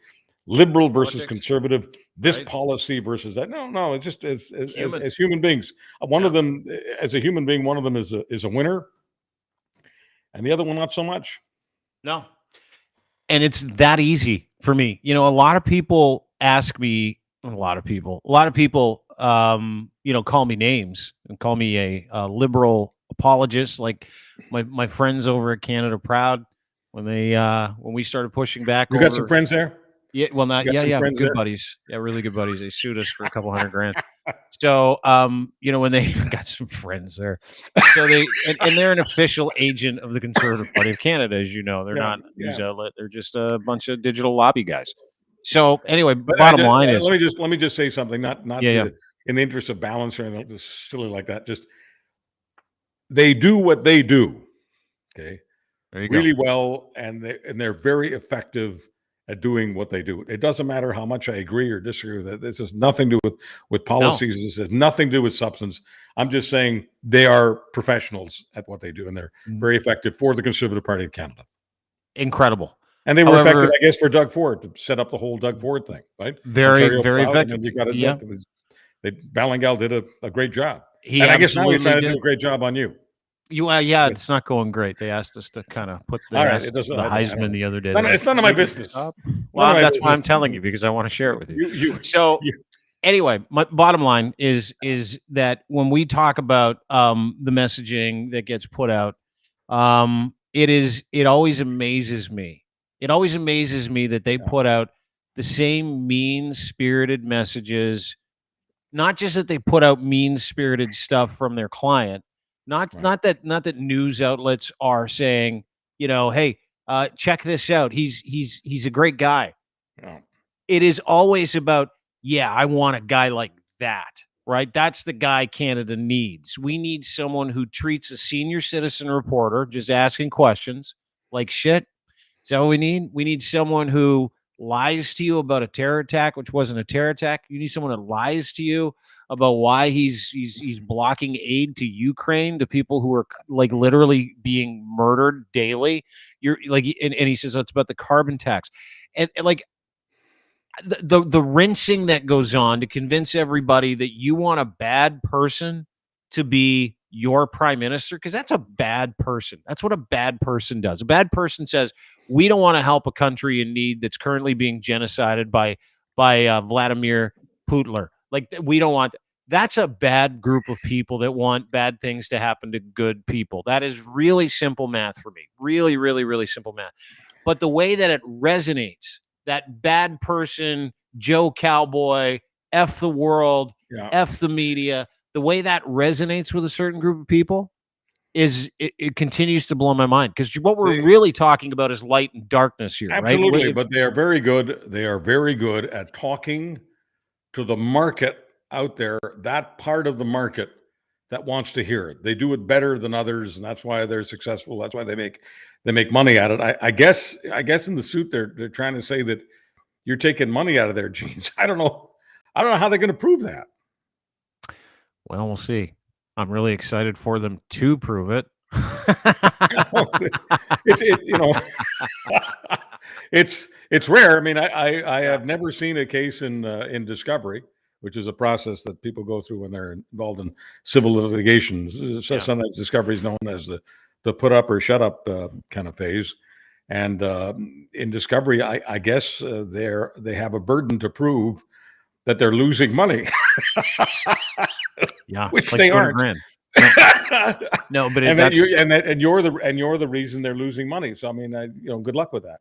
liberal versus conservative, this policy versus that. No, it's just as human beings. One of them, as a human being, one of them is a winner, and the other one not so much. No. And it's that easy for me. A lot of people ask me, call me names and call me a liberal apologist. Like my friends over at Canada Proud, when we started pushing back. You got some friends there? Yeah, well, not good buddies. Yeah, really good buddies. They sued us for $200,000. So, when they got some friends there, so and they're an official agent of the Conservative Party of Canada, as you know. They're not a news outlet. They're just a bunch of digital lobby guys. So anyway, bottom line is, let me just say something. Not in the interest of balance or anything silly like that. Just they do what they do. Okay, there you really go. well, and they're very effective at doing what they do. It doesn't matter how much I agree or disagree with it. This has nothing to do with policies. No. This has nothing to do with substance. I'm just saying they are professionals at what they do, and they're very effective for the Conservative Party of Canada. Incredible. And they were effective, I guess, for Doug Ford to set up the whole Doug Ford thing, right? Very, very effective. You got it. Ballingal did a great job. I guess now he's trying to do a great job on you. It's not going great. They asked us to kind of put the Heisman the other day. It's none of my business. Well, that's why I'm telling you, because I want to share it with you. Anyway, my bottom line is that when we talk about the messaging that gets put out, it always amazes me It always amazes me that they Yeah. put out the same mean-spirited messages. Not just that they put out mean-spirited stuff from their client, Right. not that news outlets are saying, "Hey, check this out. He's a great guy." Yeah. It is always about, "Yeah, I want a guy like that." Right? That's the guy Canada needs. We need someone who treats a senior citizen reporter just asking questions like shit. Is that what we need? We need someone who lies to you about a terror attack, which wasn't a terror attack. You need someone that lies to you about why he's blocking aid to Ukraine, to people who are like literally being murdered daily. You're like, and he says, oh, it's about the carbon tax, and like the rinsing that goes on to convince everybody that you want a bad person to be your prime minister, because that's a bad person. That's what a bad person does. A bad person says, we don't want to help a country in need that's currently being genocided by Vladimir Putin. Like, we don't want. That's a bad group of people that want bad things to happen to good people. That is really simple math for me. Really, really, really simple math. But the way that it resonates, that bad person, Joe Cowboy, F the world, Yeah. F the media, the way that resonates with a certain group of people it continues to blow my mind, because what we're really talking about is light and darkness here, right? Absolutely, but they are very good. They are very good at talking to the market out there, that part of the market that wants to hear it. They do it better than others, and that's why they're successful. That's why they make money at it. I guess in the suit they're trying to say that you're taking money out of their jeans. I don't know. I don't know how they're going to prove that. Well, we'll see. I'm really excited for them to prove it. It's rare. I mean, I have never seen a case in discovery, which is a process that people go through when they're involved in civil litigation. So sometimes discovery is known as the put up or shut up kind of phase. And in discovery, I guess they have a burden to prove that they're losing money. Yeah, which like they 200 aren't. grand. No, but you're the reason they're losing money. So I mean, good luck with that.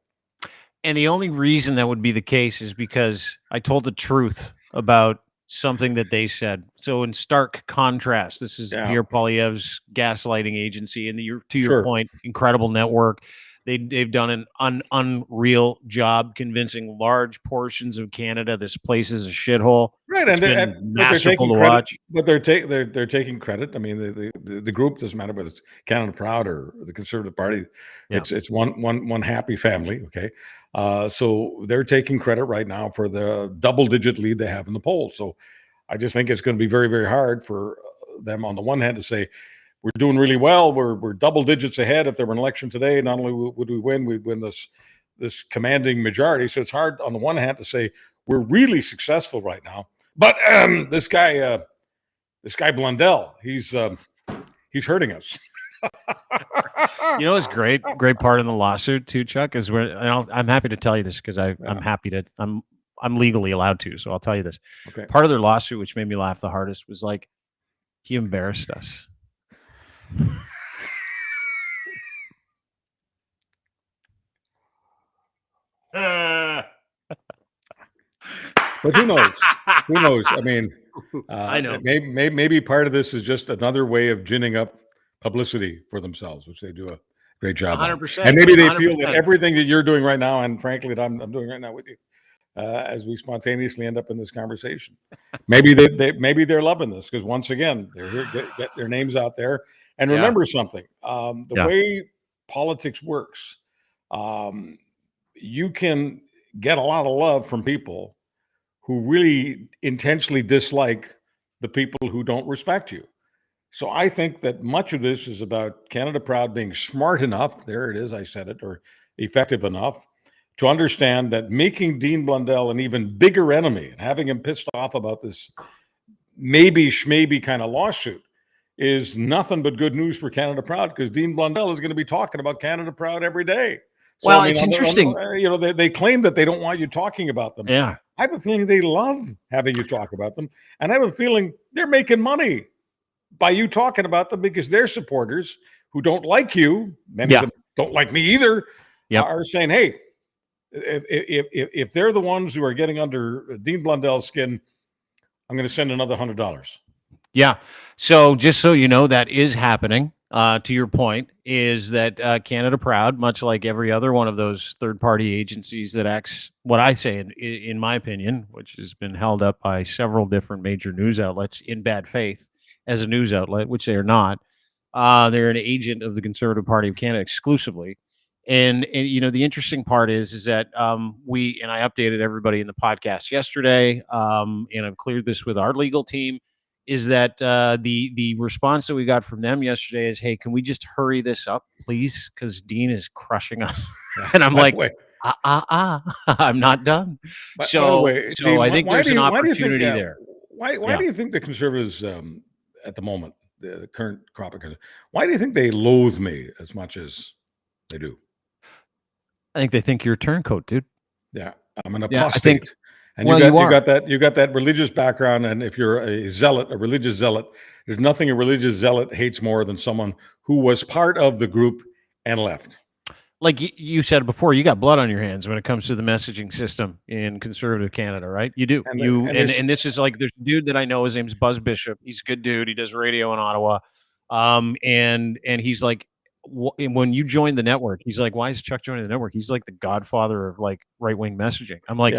And the only reason that would be the case is because I told the truth about something that they said. So in stark contrast, this is Pierre Poilievre's gaslighting agency, and to your point, incredible network. They've done an unreal job convincing large portions of Canada this place is a shithole. Right, It's been masterful to watch. But they're taking credit. I mean, the group doesn't matter whether it's Canada Proud or the Conservative Party. Yeah. It's one happy family. Okay, so they're taking credit right now for the double-digit lead they have in the polls. So I just think it's going to be very, very hard for them on the one hand to say, we're doing really well. We're double digits ahead. If there were an election today, not only would we win, we'd win this commanding majority. So it's hard on the one hand to say we're really successful right now. But this guy Blundell, he's hurting us. It's great part in the lawsuit too, Chuck, is I'm happy to tell you this because I'm happy to. I'm legally allowed to, so I'll tell you this. Okay. Part of their lawsuit, which made me laugh the hardest, was like, he embarrassed us. But who knows? Who knows? I mean, I know. Maybe part of this is just another way of ginning up publicity for themselves, which they do a great job 100%. on. And maybe they 100%. feel that everything that you're doing right now, and frankly, that I'm doing right now with you, as we spontaneously end up in this conversation, maybe they're loving this because once again, they're here get their names out there. And remember something: the way politics works, you can get a lot of love from people who really intentionally dislike the people who don't respect you. So I think that much of this is about Canada Proud being smart enough, there it is, I said it, or effective enough to understand that making Dean Blundell an even bigger enemy and having him pissed off about this maybe schmaybe kind of lawsuit is nothing but good news for Canada Proud, because Dean Blundell is going to be talking about Canada Proud every day. So, well, it's interesting. They claim that they don't want you talking about them. Yeah. I have a feeling they love having you talk about them. And I have a feeling they're making money by you talking about them, because their supporters who don't like you, many of them don't like me either, are saying, hey, if they're the ones who are getting under Dean Blundell's skin, I'm going to send another $100. Yeah. So just so you know, that is happening. To your point, is that Canada Proud, much like every other one of those third-party agencies that acts, what I say, in my opinion, which has been held up by several different major news outlets in bad faith as a news outlet, which they are not. They're an agent of the Conservative Party of Canada exclusively. And you know, the interesting part is that we, and I updated everybody in the podcast yesterday, and I've cleared this with our legal team, is that the response that we got from them yesterday is, hey, can we just hurry this up, please? Because Dean is crushing us. And I'm By the like, way, I'm not done. by the way, So Dean, I think there's an why do you think opportunity there. why Yeah. do you think the Conservatives at the moment, the current crop of Conservatives, why do you think they loathe me as much as they do? I think they think you're a turncoat, dude. Yeah, I'm an Yeah, I think. apostate. And Well, you are. you got that religious background, and if you're a zealot, a religious zealot, there's nothing a religious zealot hates more than someone who was part of the group and left. Like you said before, you got blood on your hands when it comes to the messaging system in conservative Canada, right? You do. And this is like, there's a dude that I know, his name's Buzz Bishop. He's a good dude. He does radio in Ottawa. And he's like, when you join the network, he's like, why is Chuck joining the network? He's like the godfather of like right-wing messaging. I'm like,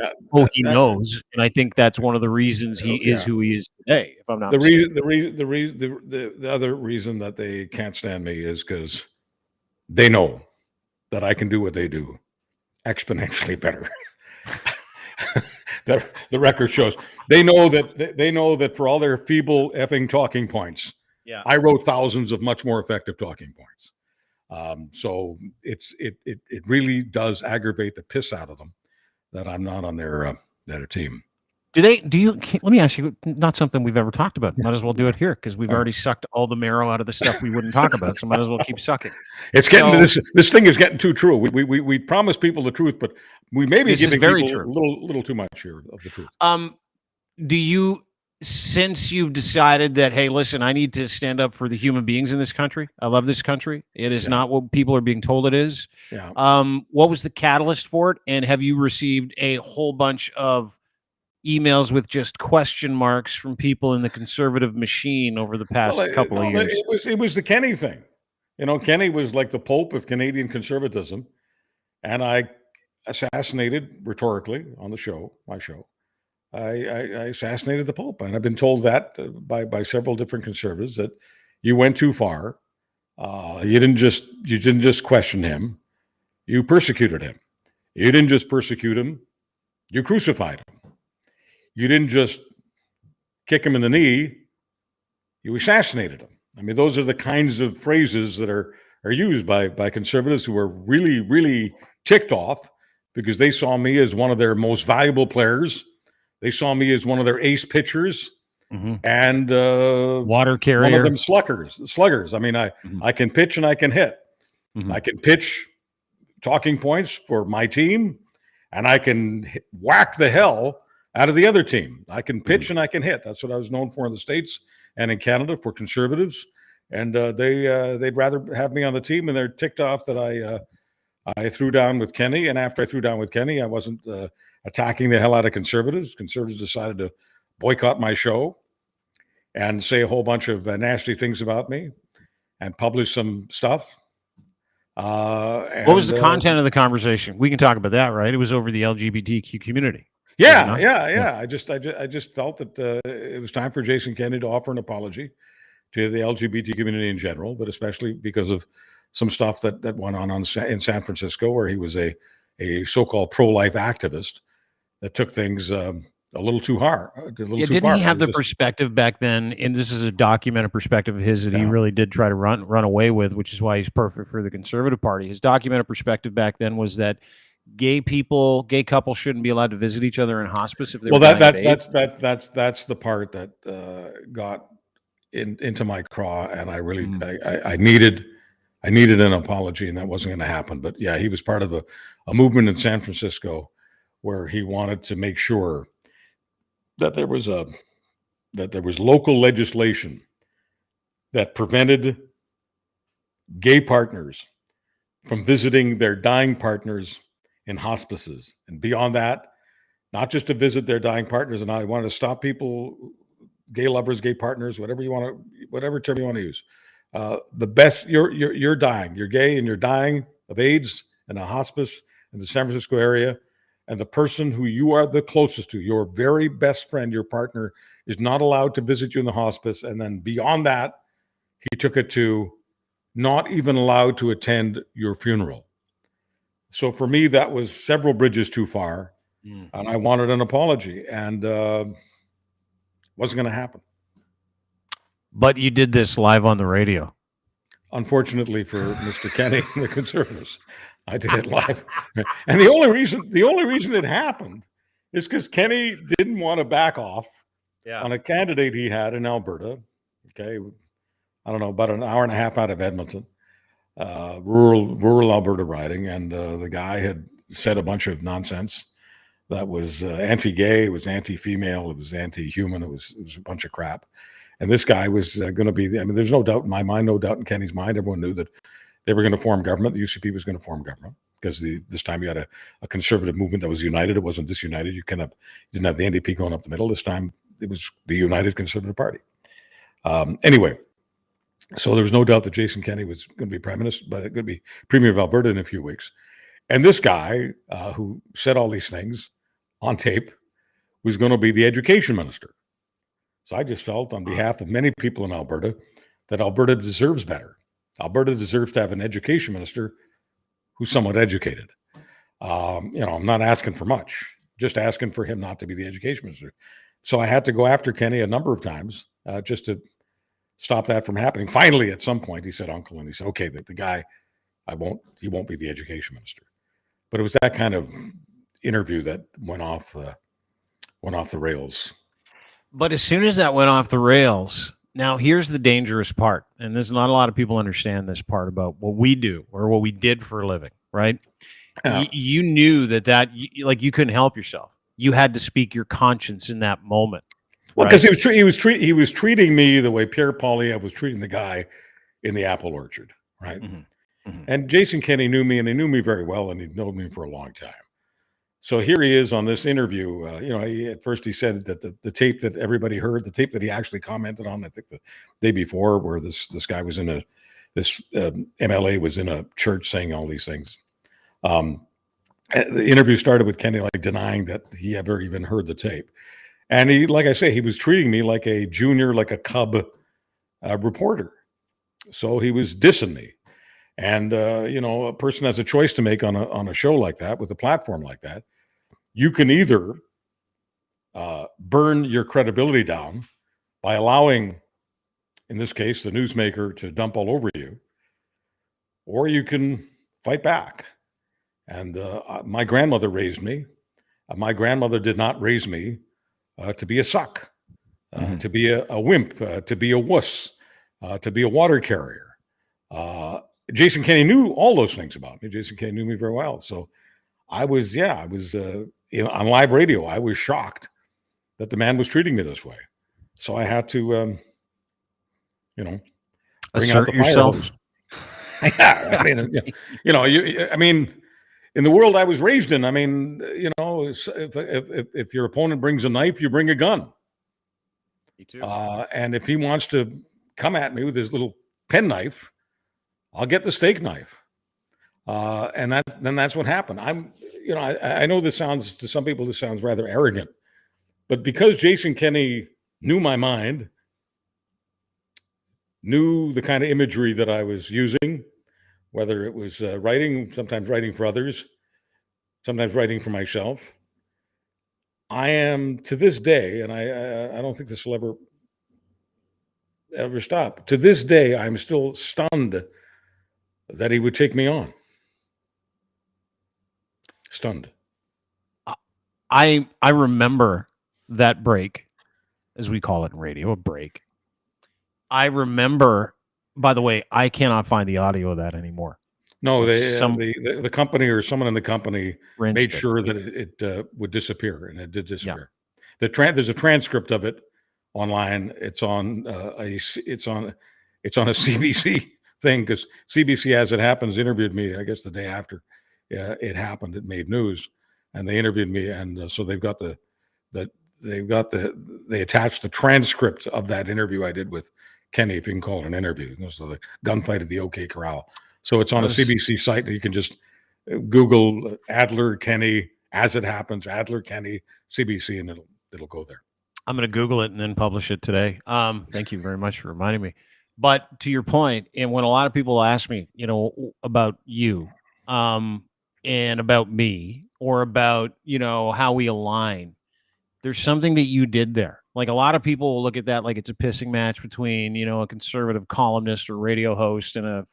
he knows. And I think that's one of the reasons he is who he is today, if I'm not mistaken. The other reason that they can't stand me is because they know that I can do what they do exponentially better. The record shows. They know that for all their feeble effing talking points, I wrote thousands of much more effective talking points. So it really does aggravate the piss out of them that I'm not on their team. Let me ask you, not something we've ever talked about. Might as well do it here because we've already sucked all the marrow out of the stuff we wouldn't talk about. So might as well keep sucking. It's getting this thing is getting too true. We promise people the truth, but we may be giving people a little too much here of the truth. Do you, since you've decided that, hey, listen, I need to stand up for the human beings in this country. I love this country. It is not what people are being told it is. Yeah. What was the catalyst for it? And have you received a whole bunch of emails with just question marks from people in the conservative machine over the past couple of years? It was the Kenny thing. You know, Kenny was like the Pope of Canadian conservatism. And I assassinated, rhetorically, on the show, my show, I assassinated the Pope. And I've been told that by several different conservatives that you went too far. You didn't just question him. You persecuted him. You didn't just persecute him. You crucified him. You didn't just kick him in the knee, you assassinated him. I mean, those are the kinds of phrases that are used by conservatives who are really, really ticked off because they saw me as one of their most valuable players. They saw me as one of their ace pitchers and water carrier. One of them sluggers. I mean, I can pitch and I can hit. I can pitch talking points for my team, and I can whack the hell out of the other team. I can pitch and I can hit. That's what I was known for in the States and in Canada for conservatives. And they'd rather have me on the team, and they're ticked off that I threw down with Kenny. And after I threw down with Kenny, I wasn't attacking the hell out of conservatives. Conservatives decided to boycott my show and say a whole bunch of nasty things about me and publish some stuff. What was the content of the conversation? We can talk about that, right? It was over the LGBTQ community. Yeah. I just felt that it was time for Jason Kenney to offer an apology to the LGBT community in general, but especially because of some stuff that went on in San Francisco, where he was a so-called pro-life activist that took things a little too far. Didn't he have the perspective back then? And this is a documented perspective of his that he really did try to run away with, which is why he's perfect for the Conservative Party. His documented perspective back then was that gay couples shouldn't be allowed to visit each other in hospice if they were dying of AIDS. That's the part that got into my craw, and I really I needed an apology, and that wasn't going to happen. But yeah, he was part of a movement in San Francisco where he wanted to make sure that there was local legislation that prevented gay partners from visiting their dying partners in hospices. And beyond that, not just to visit their dying partners. And I wanted to stop people, gay lovers, gay partners, whatever term you want to use. The best, you're dying, you're gay and you're dying of AIDS in a hospice in the San Francisco area. And the person who you are the closest to, your very best friend, your partner, is not allowed to visit you in the hospice. And then beyond that, he took it to not even allowed to attend your funeral. So for me, that was several bridges too far. And I wanted an apology, and wasn't going to happen. But you did this live on the radio. Unfortunately for Mr. Kenny and the Conservatives, I did it live. And the only reason it happened is because Kenny didn't want to back off on a candidate he had in Alberta. Okay, I don't know, about an hour and a half out of Edmonton, rural Alberta riding, and the guy had said a bunch of nonsense that was anti-gay, it was anti-female, it was anti-human, it was a bunch of crap. And this guy was going to be, there's no doubt in my mind, no doubt in Kenny's mind. Everyone knew that they were going to form government. The UCP was going to form government because this time you had a conservative movement that was united. It wasn't disunited. You didn't have the NDP going up the middle. This time it was the United Conservative Party. Anyway, so there was no doubt that Jason Kenney was going to be prime minister, but going to be premier of Alberta in a few weeks. And this guy who said all these things on tape was going to be the education minister. So I just felt on behalf of many people in Alberta that Alberta deserves better. Alberta deserves to have an education minister who's somewhat educated. I'm not asking for much, just asking for him not to be the education minister. So I had to go after Kenny a number of times just to stop that from happening. Finally, at some point, he said, "Uncle," and he said, "Okay, the guy, he won't be the education minister." But it was that kind of interview that went off the rails. But as soon as that went off the rails, now here's the dangerous part. And there's not a lot of people understand this part about what we do or what we did for a living, right? Yeah. You knew that you couldn't help yourself. You had to speak your conscience in that moment. Well, because he was treating me the way Pierre Poilievre was treating the guy in the apple orchard, right? Mm-hmm. Mm-hmm. And Jason Kenney knew me, and he knew me very well, and he'd known me for a long time. So here he is on this interview. At first he said that the tape that everybody heard, the tape that he actually commented on, I think the day before, where this guy was this MLA was in a church saying all these things. The interview started with Kenny denying that he ever even heard the tape. And he, like I say, he was treating me like a junior, like a cub reporter. So he was dissing me. And, a person has a choice to make on a show like that, with a platform like that. You can either burn your credibility down by allowing, in this case, the newsmaker to dump all over you, or you can fight back. And my grandmother raised me. My grandmother did not raise me to be a suck, to be a wimp, to be a wuss, to be a water carrier. Jason Kenney knew all those things about me. Jason Kenney knew me very well. So I was on live radio. I was shocked that the man was treating me this way. So I had to, bring assert out the yourself. Yeah, in the world I was raised in, if your opponent brings a knife, you bring a gun. Me too. And if he wants to come at me with his little penknife, I'll get the steak knife. And that's what happened. I know this sounds, to some people, this sounds rather arrogant, but because Jason Kenney knew my mind, knew the kind of imagery that I was using, whether it was writing, sometimes writing for others, sometimes writing for myself, I am, to this day, and I don't think this will ever stop. To this day, I'm still stunned that he would take me on. Stunned. I remember that break, as we call it in radio, a break. I remember, by the way, I cannot find the audio of that anymore. No, the company or someone in the company made sure that it would disappear, and it did disappear. Yeah. There's a transcript of it online. It's on a CBC thing, because CBC, as it happens, interviewed me, I guess, the day after it happened. It made news, and they interviewed me, and so they attached the transcript of that interview I did with Kenny, if you can call it an interview. So the gunfight at the OK Corral. So it's on a CBC site. You can just Google Adler Kenny as it happens, Adler Kenny CBC, and it'll go there. I'm going to Google it and then publish it today. Thank you very much for reminding me. But to your point, and when a lot of people ask me, about you, and about me, or about, how we align, there's something that you did there. Like, a lot of people will look at that like it's a pissing match between, a conservative columnist or radio host and a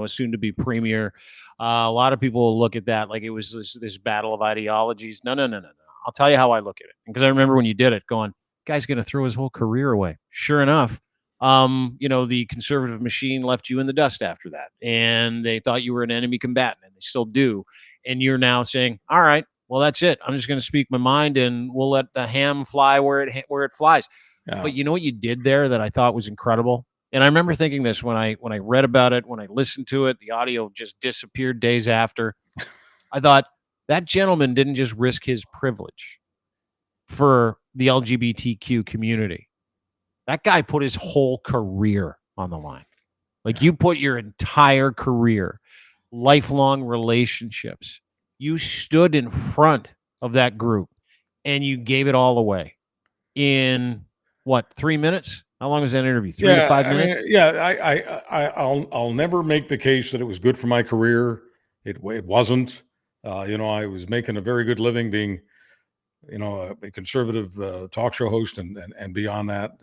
soon to be premier. A lot of people will look at that like it was this battle of ideologies. No. I'll tell you how I look at it, because I remember when you did it, going, guy's going to throw his whole career away. Sure enough, the conservative machine left you in the dust after that, and they thought you were an enemy combatant, and they still do. And you're now saying, all right, well, that's it. I'm just going to speak my mind, and we'll let the ham fly where it flies. Yeah. But you know what you did there that I thought was incredible? And I remember thinking this when I read about it, when I listened to it, the audio just disappeared days after. I thought, that gentleman didn't just risk his privilege for the LGBTQ community. That guy put his whole career on the line. Like, you put your entire career, lifelong relationships. You stood in front of that group and you gave it all away in 3 minutes? How long was that interview? 3 to 5 minutes? I'll never make the case that it was good for my career. It wasn't. I was making a very good living being, a conservative talk show host, and beyond that,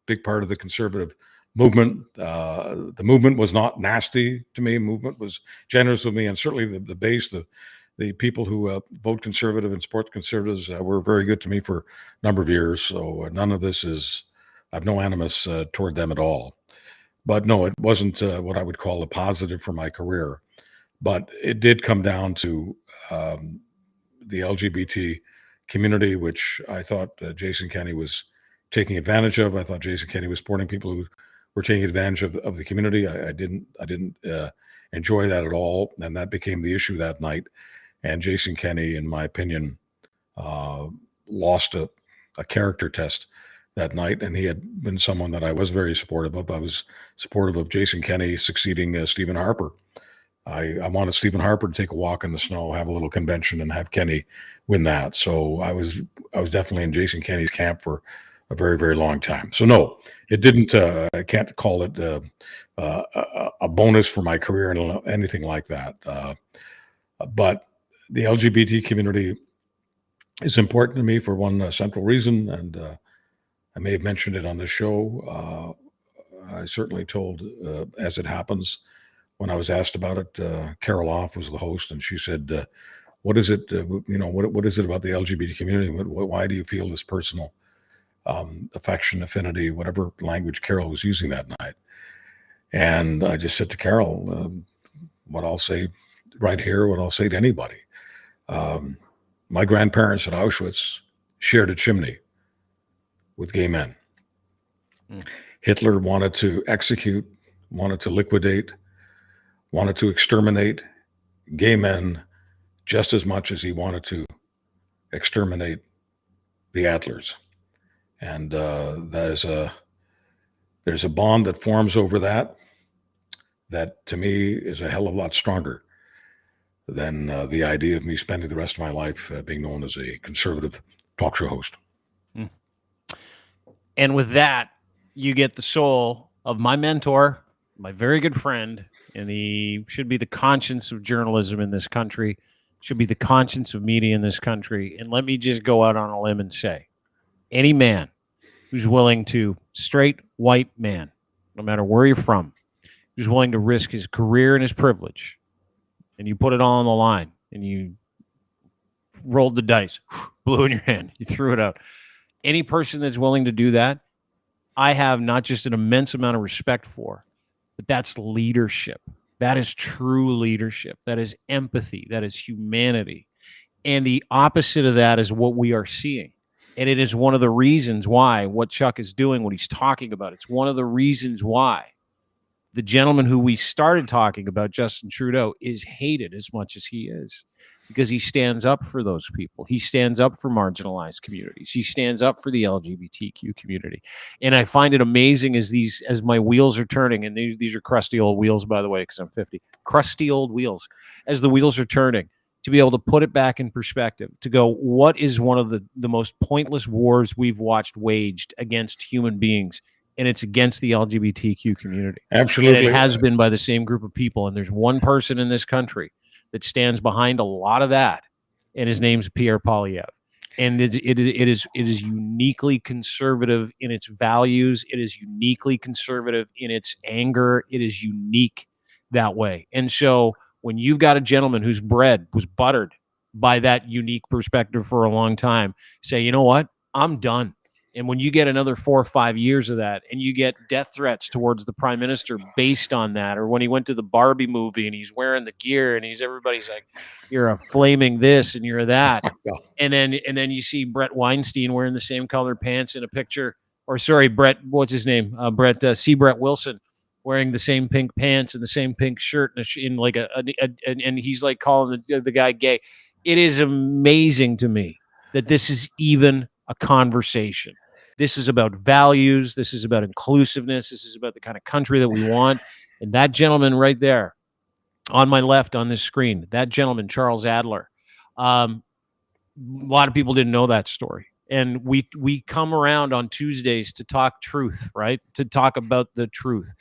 big part of the conservative movement. The movement was not nasty to me. Movement was generous with me, and certainly the base, the people who vote conservative and support conservatives were very good to me for a number of years. So none of this I have no animus toward them at all. But no, it wasn't what I would call a positive for my career. But it did come down to the LGBT community, which I thought Jason Kenney was taking advantage of. I thought Jason Kenney was supporting people who were taking advantage of the community. I didn't enjoy that at all, and that became the issue that night. And Jason Kenney, in my opinion, lost a character test that night, and he had been someone that I was very supportive of. I was supportive of Jason Kenney succeeding Stephen Harper. I wanted Stephen Harper to take a walk in the snow, have a little convention, and have Kenney win that. So I was definitely in Jason Kenney's camp for a very, very long time. So no, it didn't. I can't call it a bonus for my career and anything like that. But the LGBT community is important to me for one central reason, and I may have mentioned it on the show. I certainly told, as it happens, when I was asked about it, Carol Off was the host, and she said, "What is it? What is it about the LGBT community? Why do you feel this personal affection, affinity, whatever language Carol was using that night?" And I just said to Carol, "What I'll say right here, what I'll say to anybody. My grandparents at Auschwitz shared a chimney with gay men. Hitler wanted to execute, wanted to liquidate, wanted to exterminate gay men just as much as he wanted to exterminate the Adlers. And there's a bond that forms over that to me is a hell of a lot stronger than the idea of me spending the rest of my life being known as a conservative talk show host." And with that, you get the soul of my mentor, my very good friend, and he should be the conscience of journalism in this country, should be the conscience of media in this country. And let me just go out on a limb and say, any man who's willing to, straight white man, no matter where you're from, who's willing to risk his career and his privilege, and you put it all on the line, and you rolled the dice, blew in your hand, you threw it out. Any person that's willing to do that, I have not just an immense amount of respect for, but that's leadership. That is true leadership. That is empathy. That is humanity. And the opposite of that is what we are seeing. And it is one of the reasons why what Chuck is doing, what he's talking about, it's one of the reasons why The gentleman who we started talking about, Justin Trudeau, is hated as much as he is because he stands up for those people. He stands up for marginalized communities. He stands up for the LGBTQ community. And I find it amazing as my wheels are turning, and these are crusty old wheels, by the way, because I'm 50, crusty old wheels, as the wheels are turning, to be able to put it back in perspective, to go, what is one of the most pointless wars we've watched waged against human beings? And it's against the LGBTQ community. Absolutely. And it has been by the same group of people. And there's one person in this country that stands behind a lot of that, and his name's Pierre Poilievre. And it is uniquely conservative in its values. It is uniquely conservative in its anger. It is unique that way. And so when you've got a gentleman whose bread was buttered by that unique perspective for a long time, say, you know what? I'm done. And when you get another 4 or 5 years of that, and you get death threats towards the prime minister based on that, or when he went to the Barbie movie and he's wearing the gear and everybody's like, you're a flaming this and you're that. And then you see Brett Weinstein wearing the same colored pants in a picture, or sorry, Brett, what's his name? Brett Wilson wearing the same pink pants and the same pink shirt in like and he's like calling the guy gay. It is amazing to me that this is even a conversation. This is about values. This is about inclusiveness. This is about the kind of country that we want. And that gentleman right there on my left on this screen, that gentleman, Charles Adler, a lot of people didn't know that story. And we come around on Tuesdays to talk truth, right? To talk about the truth.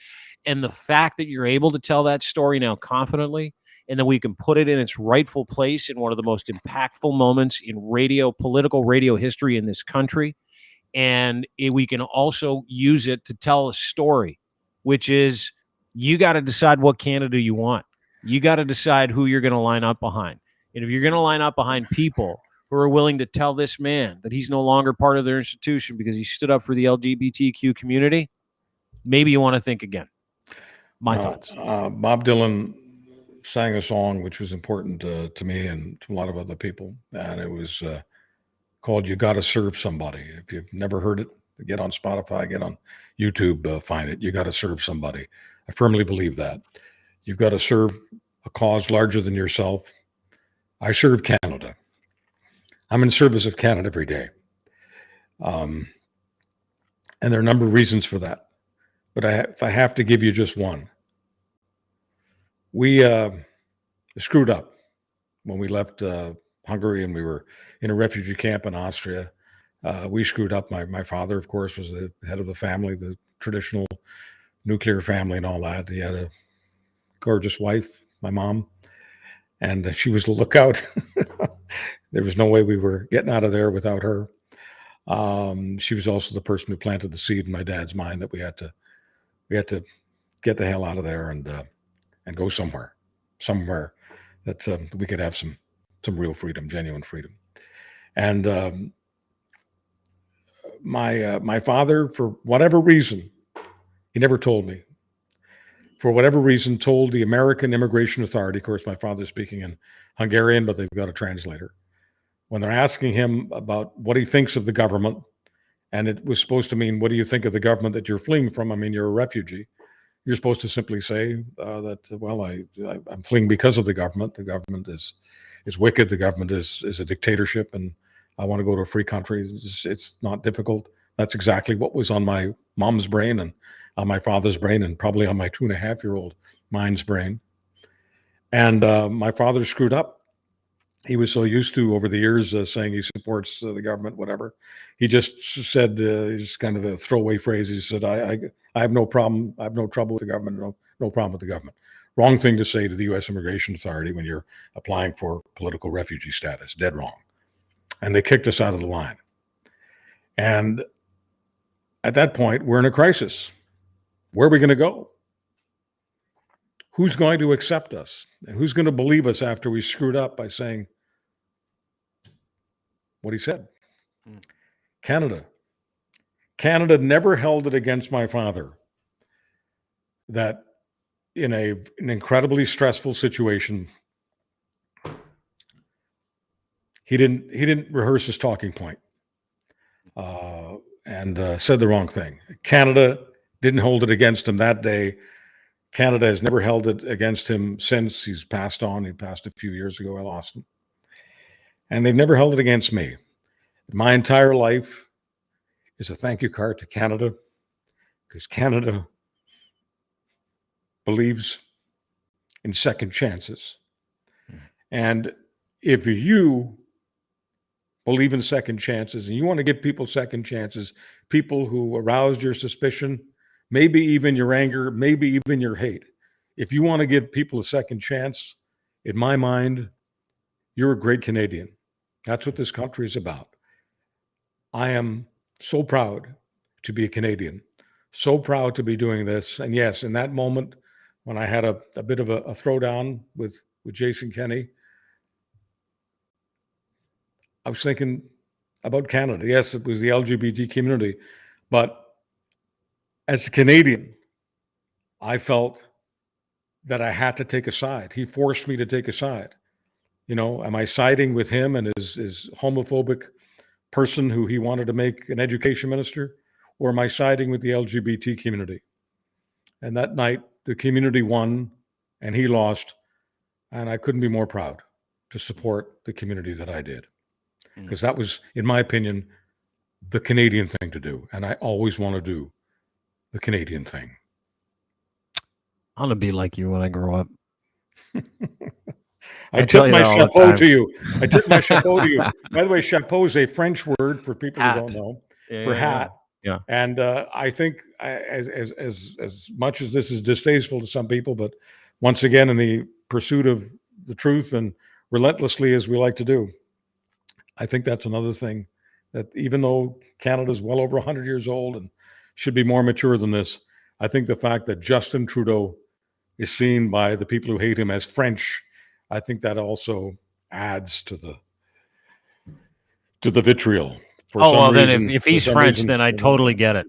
And the fact that you're able to tell that story now confidently, and then we can put it in its rightful place in one of the most impactful moments in political radio history in this country. And we can also use it to tell a story, which is, you got to decide what Canada you want. You got to decide who you're going to line up behind. And if you're going to line up behind people who are willing to tell this man that he's no longer part of their institution because he stood up for the LGBTQ community, maybe you want to think again. My thoughts. Bob Dylan sang a song which was important to me and to a lot of other people, and it was called "You Gotta Serve Somebody." If you've never heard it, get on Spotify, get on YouTube, find it. You gotta serve somebody. I firmly believe that. You've got to serve a cause larger than yourself. I serve Canada. I'm in service of Canada every day. And there are a number of reasons for that. But if I have to give you just one, we screwed up when we left Hungary and we were in a refugee camp in Austria. We screwed up. My father, of course, was the head of the family, the traditional nuclear family and all that. He had a gorgeous wife, my mom, and she was the lookout. There was no way we were getting out of there without her. She was also the person who planted the seed in my dad's mind that we had to get the hell out of there and go somewhere that we could have some real freedom, genuine freedom. And my father, for whatever reason, he never told me. For whatever reason, told the American Immigration Authority, of course, my father's speaking in Hungarian, but they've got a translator, when they're asking him about what he thinks of the government, and it was supposed to mean, what do you think of the government that you're fleeing from? I mean, you're a refugee. You're supposed to simply say that, well, I'm fleeing because of the government. The government is wicked. The government is a dictatorship, and I want to go to a free country. It's not difficult. That's exactly what was on my mom's brain and on my father's brain and probably on my 2.5-year-old mind's brain. And my father screwed up. He was so used to, over the years, saying he supports the government, whatever. He just said, just kind of a throwaway phrase. He said, I have no problem. I have no trouble with the government. No problem with the government. Wrong thing to say to the U.S. Immigration Authority when you're applying for political refugee status. Dead wrong. And they kicked us out of the line. And at that point, we're in a crisis. Where are we going to go? Who's going to accept us? And who's going to believe us after we screwed up by saying what he said? Canada. Canada never held it against my father that in an incredibly stressful situation, he didn't rehearse his talking point and said the wrong thing. Canada didn't hold it against him that day. Canada has never held it against him since he's passed on. He passed a few years ago. I lost him. And they've never held it against me. My entire life is a thank you card to Canada, because Canada believes in second chances. And if you believe in second chances and you want to give people second chances, people who aroused your suspicion, maybe even your anger, maybe even your hate, if you want to give people a second chance, in my mind, you're a great Canadian. That's what this country is about. I am so proud to be a Canadian, so proud to be doing this. And yes, in that moment, when I had a bit of a throwdown with Jason Kenney, I was thinking about Canada. Yes, it was the LGBT community, but as a Canadian, I felt that I had to take a side. He forced me to take a side. You know, am I siding with him and his homophobic person who he wanted to make an education minister, or am I siding with the LGBT community? And that night, the community won and he lost, and I couldn't be more proud to support the community that I did, because that was, in my opinion, the Canadian thing to do, and I always want to do the Canadian thing. I want to be like you when I grow up. I tip my chapeau to you. I tip my chapeau to you. By the way, chapeau is a French word for people who don't know, for hat. Yeah. And I think as much as this is distasteful to some people, but once again, in the pursuit of the truth and relentlessly, as we like to do, I think that's another thing, that even though Canada is well over 100 years old and should be more mature than this, I think the fact that Justin Trudeau is seen by the people who hate him as French, I think that also adds to the vitriol. Then if he's French, then I totally get it.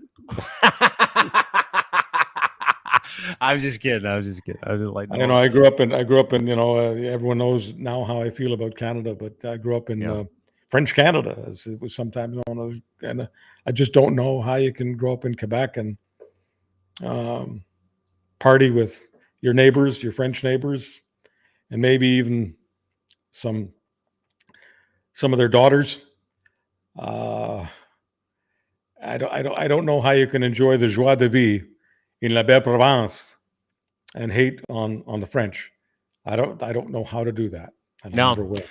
I'm just kidding. I was just like, no. I grew up in, everyone knows now how I feel about Canada, but I grew up in French Canada, as it was sometimes known as, and I just don't know how you can grow up in Quebec and party with your neighbors, your French neighbors, and maybe even some of their daughters. I don't know how you can enjoy the joie de vivre in la belle Provence and hate on the French. I don't know how to do that. I never will.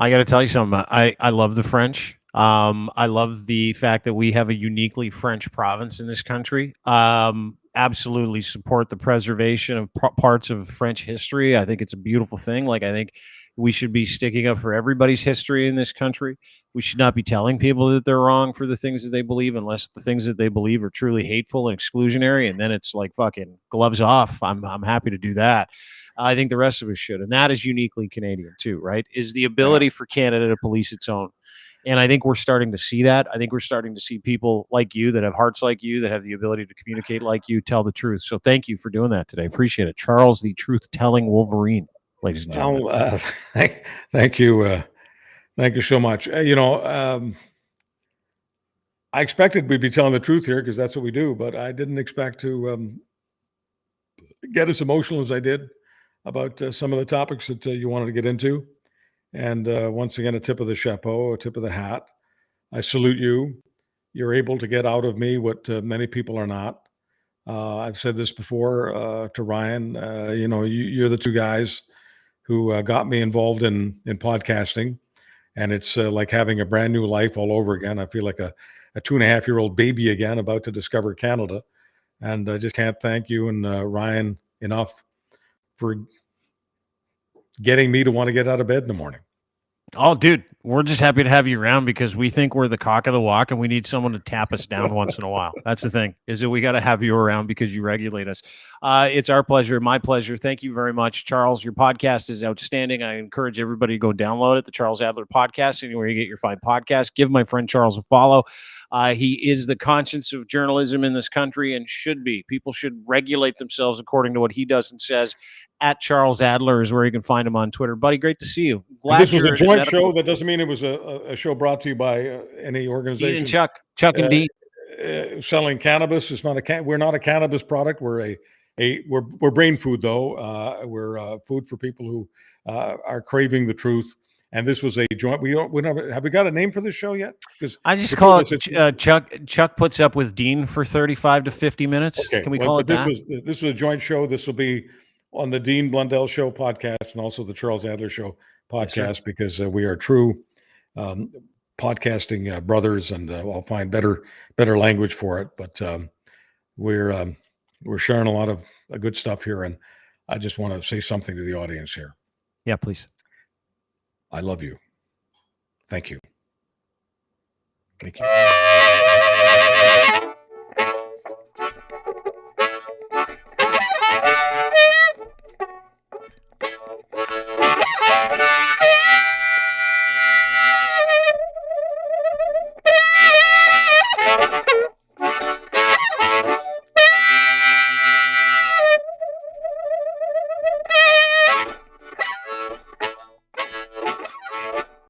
I got to tell you something. I love the French. I love the fact that we have a uniquely French province in this country. Absolutely support the preservation of parts of French history. I think it's a beautiful thing. Like, I think we should be sticking up for everybody's history in this country. We should not be telling people that they're wrong for the things that they believe, unless the things that they believe are truly hateful and exclusionary. And then it's like, fucking gloves off. I'm happy to do that. I think the rest of us should. And that is uniquely Canadian too, right? Is the ability for Canada to police its own. And I think we're starting to see that. I think we're starting to see people like you that have hearts like you, that have the ability to communicate like you, tell the truth. So thank you for doing that today. Appreciate it. Charles, the truth-telling Wolverine, ladies and gentlemen. Thank you. Thank you so much. I expected we'd be telling the truth here, because that's what we do, but I didn't expect to get as emotional as I did about some of the topics that you wanted to get into. And once again, a tip of the chapeau, a tip of the hat. I salute you. You're able to get out of me what many people are not. I've said this before to Ryan. You're the two guys who got me involved in podcasting. And it's like having a brand new life all over again. I feel like a 2.5-year-old baby again, about to discover Canada. And I just can't thank you and Ryan enough for getting me to want to get out of bed in the morning. Oh, dude, we're just happy to have you around, because we think we're the cock of the walk and we need someone to tap us down once in a while. That's the thing, is that we got to have you around because you regulate us. It's our pleasure, my pleasure. Thank you very much, Charles. Your podcast is outstanding. I encourage everybody to go download it, the Charles Adler Podcast, anywhere you get your fine podcast. Give my friend Charles a follow. He is the conscience of journalism in this country, and should be. People should regulate themselves according to what he does and says. At Charles Adler is where you can find him on Twitter. Buddy, great to see you. Glad this was a joint show. That doesn't mean it was a show brought to you by any organization. Chuck and D. Selling cannabis is not we're not a cannabis product. We're we're brain food though. We're food for people who are craving the truth. And this was a joint. We don't have we got a name for this show yet? Because I just call it Chuck puts up with Dean for 35 to 50 minutes. okay. Can we call it that? This was a joint show. This will be on the Dean Blundell Show podcast and also the Charles Adler Show podcast, yes, because we are true podcasting brothers, and I'll find better language for it. But we're sharing a lot of good stuff here, and I just want to say something to the audience here. Yeah, please. I love you. Thank you. Thank you.